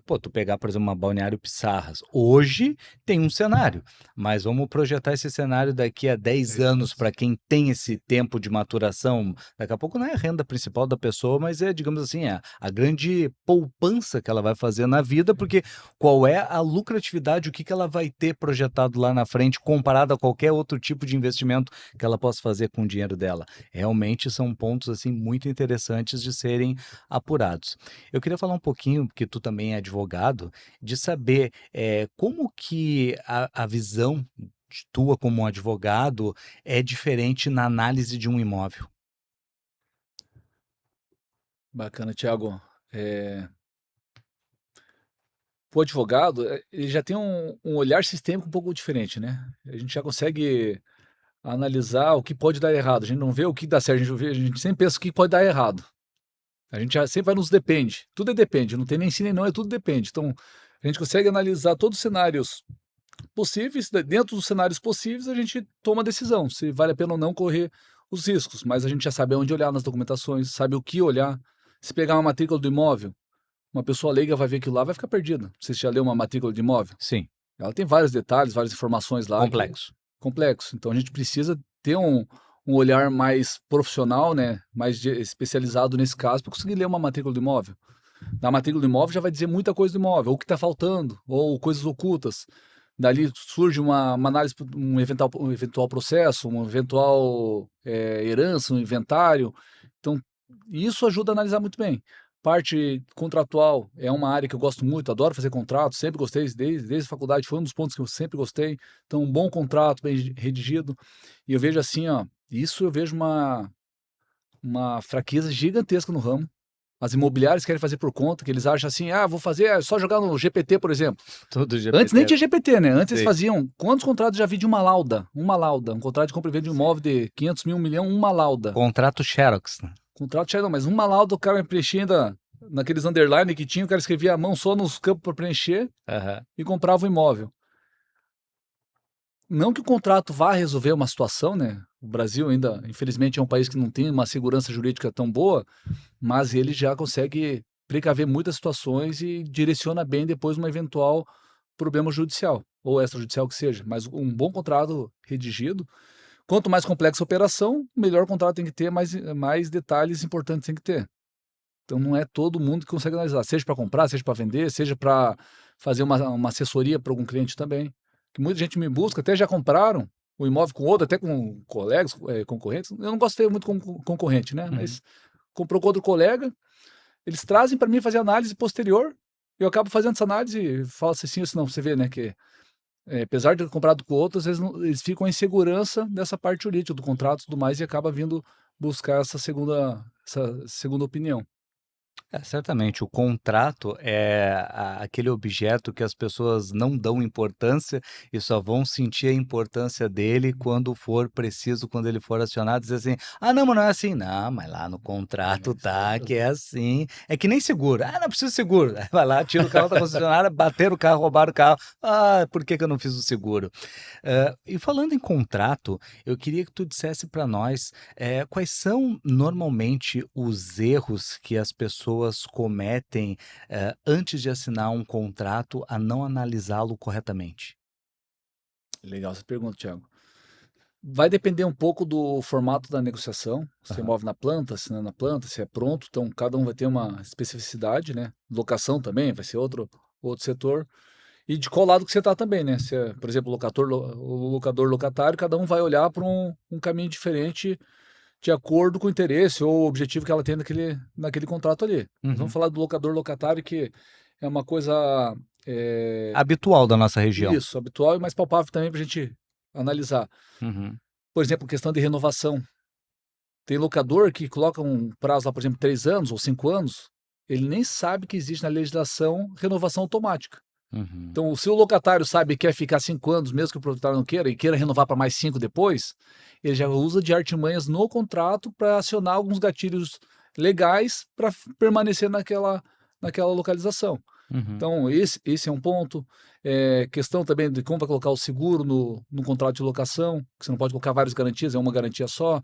Pô, tu pegar, por exemplo, uma Balneário Pissarras. Hoje tem um cenário, mas vamos projetar esse cenário daqui a 10 10 anos anos. para quem tem esse tempo de maturação. Daqui a pouco pouco não é a renda principal da pessoa, mas é, digamos assim, a grande poupança que ela vai fazer na vida, porque qual é a lucratividade, o que que ela vai ter projetado lá na frente, comparado a qualquer outro tipo de investimento que ela possa fazer com o dinheiro dela. Realmente são pontos, assim, muito interessantes de serem apurados. Eu queria falar um pouquinho, porque tu também é advogado, de saber, como que a visão tua como um advogado é diferente na análise de um imóvel. Bacana, Thiago. Eh, o advogado, ele já tem um olhar sistêmico um pouco diferente, né. A gente já consegue analisar o que pode dar errado, a gente não vê o que dá certo, a gente sempre pensa o que pode dar errado. A gente já sempre vai nos depende, tudo é depende, não tem nem sim nem não, é tudo depende. Então, a gente consegue analisar todos os cenários possíveis, dentro dos cenários possíveis a gente toma a decisão, se vale a pena ou não correr os riscos, mas a gente já sabe aonde olhar nas documentações, sabe o que olhar. Se pegar uma matrícula do imóvel, uma pessoa leiga vai ver aquilo lá, vai ficar perdida. Você já leu uma matrícula de imóvel? Sim, Ela tem vários detalhes, várias informações lá que é complexo. complexo. Então a gente precisa ter um olhar mais profissional, né, mais especializado nesse caso, para conseguir ler uma matrícula do imóvel. Na matrícula do imóvel já vai dizer muita coisa do imóvel, ou o que está faltando, ou coisas ocultas. Dali surge uma análise, um eventual processo, um eventual herança, um inventário. Então, isso ajuda a analisar muito bem. Parte contratual é uma área que eu gosto muito, adoro fazer contrato, sempre gostei, desde a faculdade, foi um dos pontos que eu sempre gostei. Então, um bom contrato, bem redigido. E eu vejo assim, ó, isso eu vejo uma fraqueza gigantesca no ramo. As imobiliárias querem fazer por conta, que eles acham assim: "Ah, vou fazer é só jogar no GPT", por exemplo. Tudo Antes nem GPT. tinha GPT, né, antes eles Sim. faziam quantos contratos já vi de uma lauda, um contrato de compra e venda de um imóvel de 500 mil, 1.000.000, uma lauda. Contrato Xerox, né. Contrato já não, mas uma lauda o cara preenchia ainda naqueles underline que tinha, o cara escrevia à mão só nos campos para preencher Aham. e comprava o imóvel. Não que o contrato vá resolver uma situação, né, o Brasil ainda, infelizmente, é um país que não tem uma segurança jurídica tão boa, mas ele já consegue precaver muitas situações e direciona bem depois uma eventual problema judicial, ou extrajudicial que seja. Mas um bom contrato redigido, quanto mais complexa a operação, melhor contrato tem que ter, mais detalhes importantes tem que ter. Então não é todo mundo que consegue analisar, seja para comprar, seja para vender, seja para fazer uma assessoria para algum cliente também. Que muita gente me busca, até já compraram o imóvel com outro, até com colegas, concorrentes. Eu não gosto de ter muito concorrente, né? Uhum. Mas comprou com outro colega, eles trazem para mim fazer análise posterior, eu acabo fazendo essa análise e falo assim, assim, não, você vê, né, que apesar de ter comprado com outros, eles ficam em segurança dessa parte jurídica do contrato e tudo mais e acaba vindo buscar essa segunda opinião. É, certamente, o contrato é aquele objeto que as pessoas não dão importância e só vão sentir a importância dele quando for preciso, quando ele for acionado, dizer assim: "Ah, não, mas não é assim". "Não, mas lá no É, contrato isso aí tá que mesmo. é assim". É que nem seguro: "Ah, não preciso de seguro". Aí vai lá, tira o carro da concessionária, bateram o carro, roubaram o carro. "Ah, por que que eu não fiz o seguro?". E falando em contrato, eu queria que tu dissesse para nós, quais são normalmente os erros que as pessoas cometem, antes de assinar um contrato, a não analisá-lo corretamente? Legal essa pergunta, Thiago. Vai depender um pouco do formato da negociação, se Aham. move na planta, se não é na planta, se é pronto, então cada um vai ter uma especificidade, né? Locação também vai ser outro setor. E de qual lado que você está também, né? Se é, por exemplo, o locador locatário, cada um vai olhar para um caminho diferente de acordo com o interesse ou o objetivo que ela tem naquele contrato ali. Mas vamos Uhum. falar do locador locatário, que é uma coisa é, Habitual da nossa região. isso, habitual e mais palpável também para a gente analisar. Uhum. Por exemplo, questão de renovação. Tem locador que coloca um prazo lá, por exemplo, 3 anos ou 5 anos, ele nem sabe que existe na legislação renovação automática. Uhum. Então, se o locatário sabe que quer ficar 5 anos, mesmo que o proprietário não queira, e queira renovar para mais 5 depois, ele já usa de artimanhas no contrato para acionar alguns gatilhos legais para permanecer naquela localização. Uhum. Então, esse é um ponto. Questão também de como vai colocar o seguro no contrato de locação, que você não pode colocar várias garantias, é uma garantia só.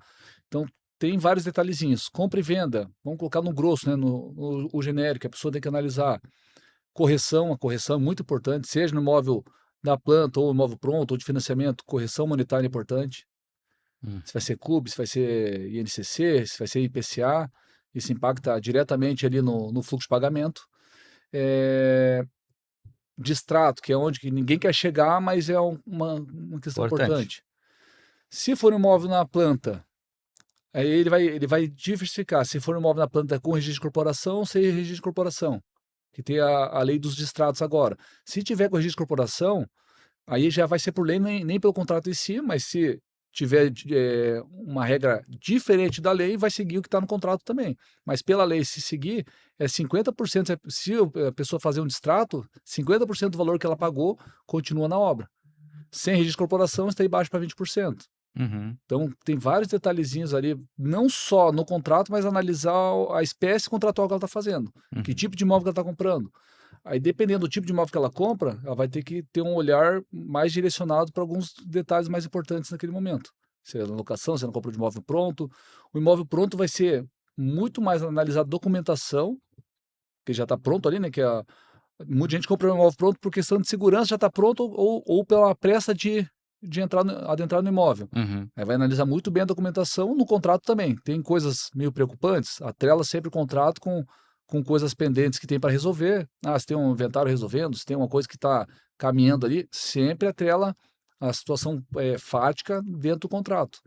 Então, tem vários detalhezinhos. Compra e venda, vamos colocar no grosso, né, no genérico, a pessoa tem que analisar. Correção, a correção é muito importante, seja no imóvel da planta, ou imóvel pronto, ou de financiamento, correção monetária é importante. Hum, Se vai ser CUB, se vai ser INCC, se vai ser IPCA, isso impacta diretamente ali no fluxo de pagamento. Eh, Distrato, que é onde que ninguém quer chegar, mas é uma questão importante. importante. Se for um imóvel na planta, aí ele vai diversificar, se for um imóvel na planta com registro de corporação, sem registro de corporação, que tem a lei dos distratos agora. Se tiver com registro de corporação, aí já vai ser por lei, nem pelo contrato em si, mas se tiver uma regra diferente da lei, vai seguir o que está no contrato também. Mas pela lei, se seguir, é 50%. Se a pessoa fazer um distrato, 50% do valor que ela pagou continua na obra. Sem registro de corporação, está embaixo para 20%. Uhum, Então, tem vários detalhezinhos ali, não só no contrato, mas analisar a espécie contratual que ela está fazendo, que uhum. tipo de imóvel que ela está comprando. Aí, dependendo do tipo de imóvel que ela compra, ela vai ter que ter um olhar mais direcionado para alguns detalhes mais importantes naquele momento. Se é na locação, se é na compra de imóvel pronto. O imóvel pronto vai ser muito mais analisar a documentação, que já está pronto ali, né? Muita gente compra um imóvel pronto por questão de segurança, já está pronto, ou pela pressa de adentrar no imóvel. Uhum. Aí vai analisar muito bem a documentação, no contrato também. Tem coisas meio preocupantes, atrela sempre o contrato com coisas pendentes que tem para resolver. Se tem um inventário resolvendo, se tem uma coisa que está caminhando ali, sempre atrela a situação fática dentro do contrato.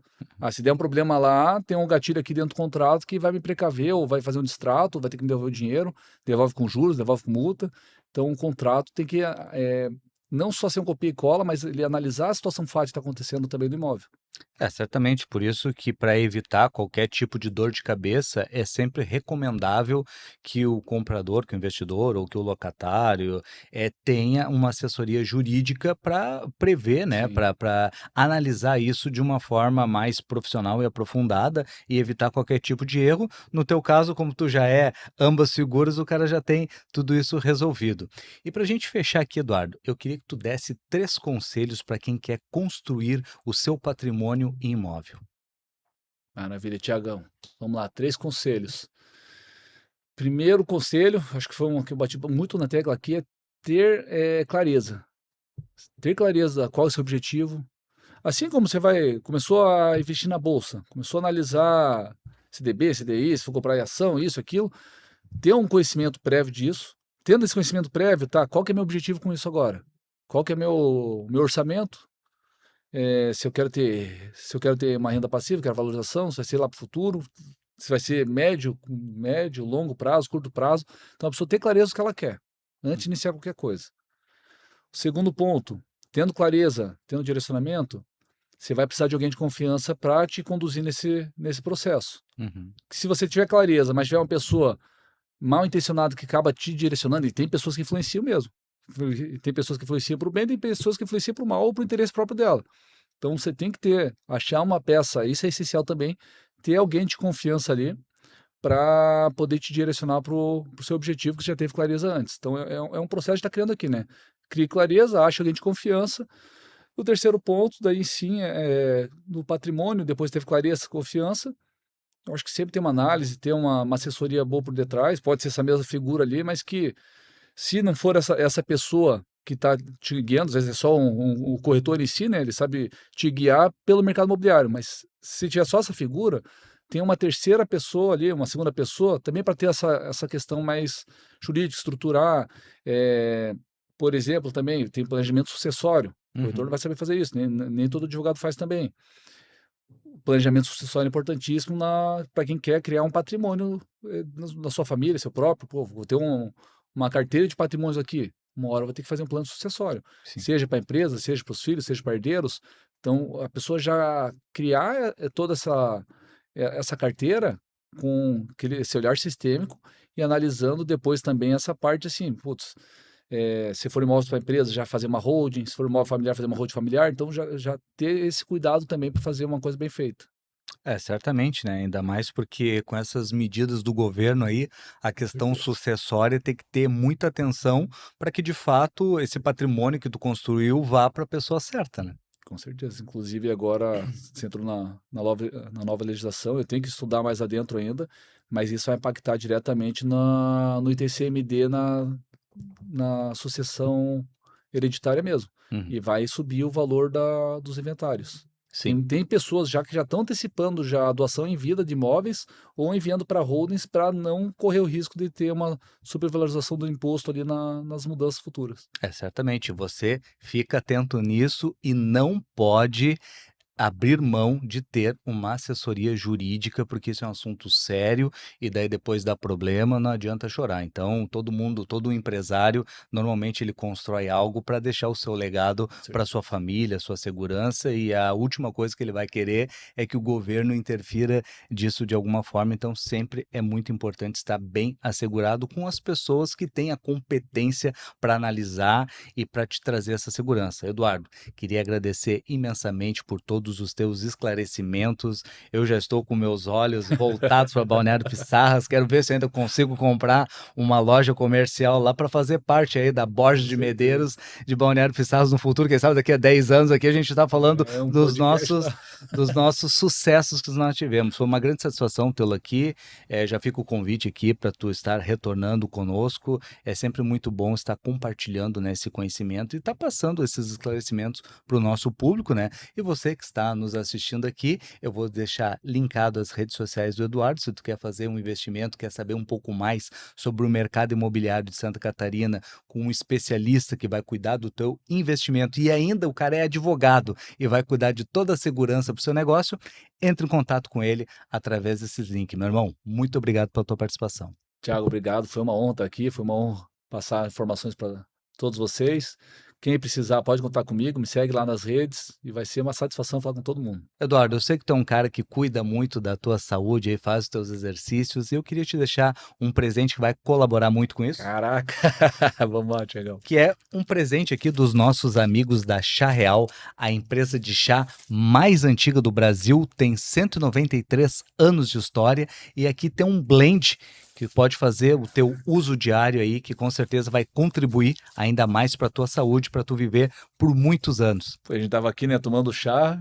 Se der um problema lá, tem um gatilho aqui dentro do contrato que vai me precaver, ou vai fazer um distrato, ou vai ter que me devolver o dinheiro, devolve com juros, devolve com multa. Então, o contrato tem que não só ser um copia e cola, mas ele analisar a situação fática que está acontecendo também do imóvel. É, certamente, por isso que para evitar qualquer tipo de dor de cabeça, é sempre recomendável que o comprador, que o investidor ou que o locatário, tenha uma assessoria jurídica para prever, né, Sim. para analisar isso de uma forma mais profissional e aprofundada e evitar qualquer tipo de erro. No teu caso, como tu já é ambas figuras, o cara já tem tudo isso resolvido. E para a gente fechar aqui, Eduardo, eu queria que tu desse 3 conselhos para quem quer construir o seu patrimônio imóvel. Maravilha, Tiagão. Vamos lá, 3 conselhos. Primeiro conselho, acho que foi um que eu bati muito na tecla aqui, é ter clareza. Ter clareza qual é o seu objetivo. Assim como você começou a investir na bolsa, começou a analisar CDB, CDI, se for comprar em ação, isso, aquilo, ter um conhecimento prévio disso. Tendo esse conhecimento prévio, tá? Qual que é meu objetivo com isso agora? Qual que é meu orçamento? Se eu quero ter uma renda passiva, quero valorização, se vai ser lá para o futuro, se vai ser médio, longo prazo, curto prazo. Então a pessoa ter clareza do que ela quer, antes de iniciar qualquer coisa. Segundo ponto, tendo clareza, tendo direcionamento, você vai precisar de alguém de confiança para te conduzir nesse processo. Uhum, Se você tiver clareza, mas tiver uma pessoa mal intencionada que acaba te direcionando, e tem pessoas que influenciam mesmo. Tem pessoas que influenciam para o bem, tem pessoas que influenciam para o mal ou para o interesse próprio dela. Então você tem que achar uma peça, isso é essencial também, ter alguém de confiança ali para poder te direcionar para o seu objetivo que você já teve clareza antes. Então é um processo que está criando aqui, né? Crie clareza, ache alguém de confiança. O terceiro ponto, daí sim, no patrimônio, depois teve clareza, confiança. Eu acho que sempre tem uma análise, tem uma assessoria boa por detrás, pode ser essa mesma figura ali, mas que se não for essa pessoa que está te guiando, às vezes é só o corretor em si, né, ele sabe te guiar pelo mercado imobiliário, mas se tiver só essa figura, tem uma terceira pessoa ali, uma segunda pessoa, também para ter essa questão mais jurídica, estruturar. Por exemplo, também tem planejamento sucessório. O corretor não uhum. vai saber fazer isso, nem todo advogado faz também. O planejamento sucessório é importantíssimo para quem quer criar um patrimônio na sua família, seu próprio. Pô, vou ter uma carteira de patrimônios aqui. Uma hora eu vou ter que fazer um plano sucessório, Sim. seja para a empresa, seja para os filhos, seja para herdeiros. Então, a pessoa já criar toda essa carteira com esse olhar sistêmico e analisando depois também essa parte assim, putz, se for imóvel para a empresa, já fazer uma holding, se for imóvel familiar, fazer uma holding familiar, então já ter esse cuidado também para fazer uma coisa bem feita. É, certamente, né, ainda mais porque com essas medidas do governo aí, a questão Certeza. sucessória tem que ter muita atenção para que, de fato, esse patrimônio que tu construiu vá para a pessoa certa, né. Com certeza. Inclusive, agora você entrou na nova legislação, eu tenho que estudar mais adentro ainda, mas isso vai impactar diretamente no ITCMD, na sucessão hereditária mesmo. Uhum. E vai subir o valor dos inventários. Sim. Tem pessoas já que já estão antecipando já a doação em vida de imóveis ou enviando para holdings para não correr o risco de ter uma supervalorização do imposto ali nas mudanças futuras. É, certamente, você fica atento nisso e não pode abrir mão de ter uma assessoria jurídica, porque isso é um assunto sério e daí depois dá problema, não adianta chorar. Então, todo mundo, todo empresário, normalmente ele constrói algo para deixar o seu legado para Certo. sua família, sua segurança, e a última coisa que ele vai querer é que o governo interfira disso de alguma forma. Então, sempre é muito importante estar bem assegurado com as pessoas que têm a competência para analisar e para te trazer essa segurança. Eduardo, queria agradecer imensamente por todos os teus esclarecimentos. Eu já estou com meus olhos voltados para Balneário Pissarras. Quero ver se ainda consigo comprar uma loja comercial lá para fazer parte aí da Borges Com de certeza. Medeiros de Balneário Pissarras no futuro. Quem sabe daqui a 10 anos aqui a gente está falando É um podcast lá. dos nossos sucessos que nós tivemos. Foi uma grande satisfação tê-lo aqui. Já fica o convite aqui para tu estar retornando conosco. É sempre muito bom estar compartilhando, né, esse conhecimento e estar passando esses esclarecimentos para o nosso público, né? E você que está nos assistindo aqui, eu vou deixar linkado as redes sociais do Eduardo. Se tu quer fazer um investimento, quer saber um pouco mais sobre o mercado imobiliário de Santa Catarina, com um especialista que vai cuidar do teu investimento e ainda o cara é advogado e vai cuidar de toda a segurança para o seu negócio, entre em contato com ele através desses links. Meu irmão, muito obrigado pela tua participação. Tiago, obrigado. Foi uma honra estar aqui, foi uma honra passar informações para todos vocês. Quem precisar pode contar comigo, me segue lá nas redes e vai ser uma satisfação falar com todo mundo. Eduardo, eu sei que tu é um cara que cuida muito da tua saúde e faz os teus exercícios, e eu queria te deixar um presente que vai colaborar muito com isso, Caraca, vamos lá, Tiagão. que é um presente aqui dos nossos amigos da Chá Real, a empresa de chá mais antiga do Brasil, tem 193 anos de história, e aqui tem um blend que pode fazer o teu uso diário aí, que com certeza vai contribuir ainda mais para a tua saúde, para tu viver por muitos anos. A gente tava aqui, né, tomando chá,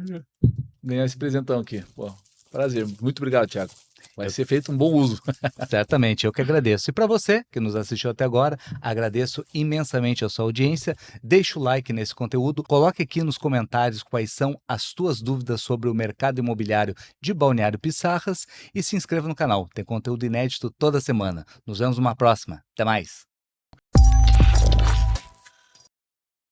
ganhar esse presentão aqui. Pô, prazer. Muito obrigado, Tiago. Vai ser feito um bom uso. Certamente, eu que agradeço. E para você que nos assistiu até agora, agradeço imensamente a sua audiência. Deixa o like nesse conteúdo, coloque aqui nos comentários quais são as tuas dúvidas sobre o mercado imobiliário de Balneário Pissarras e se inscreva no canal. Tem conteúdo inédito toda semana. Nos vemos numa próxima. Até mais.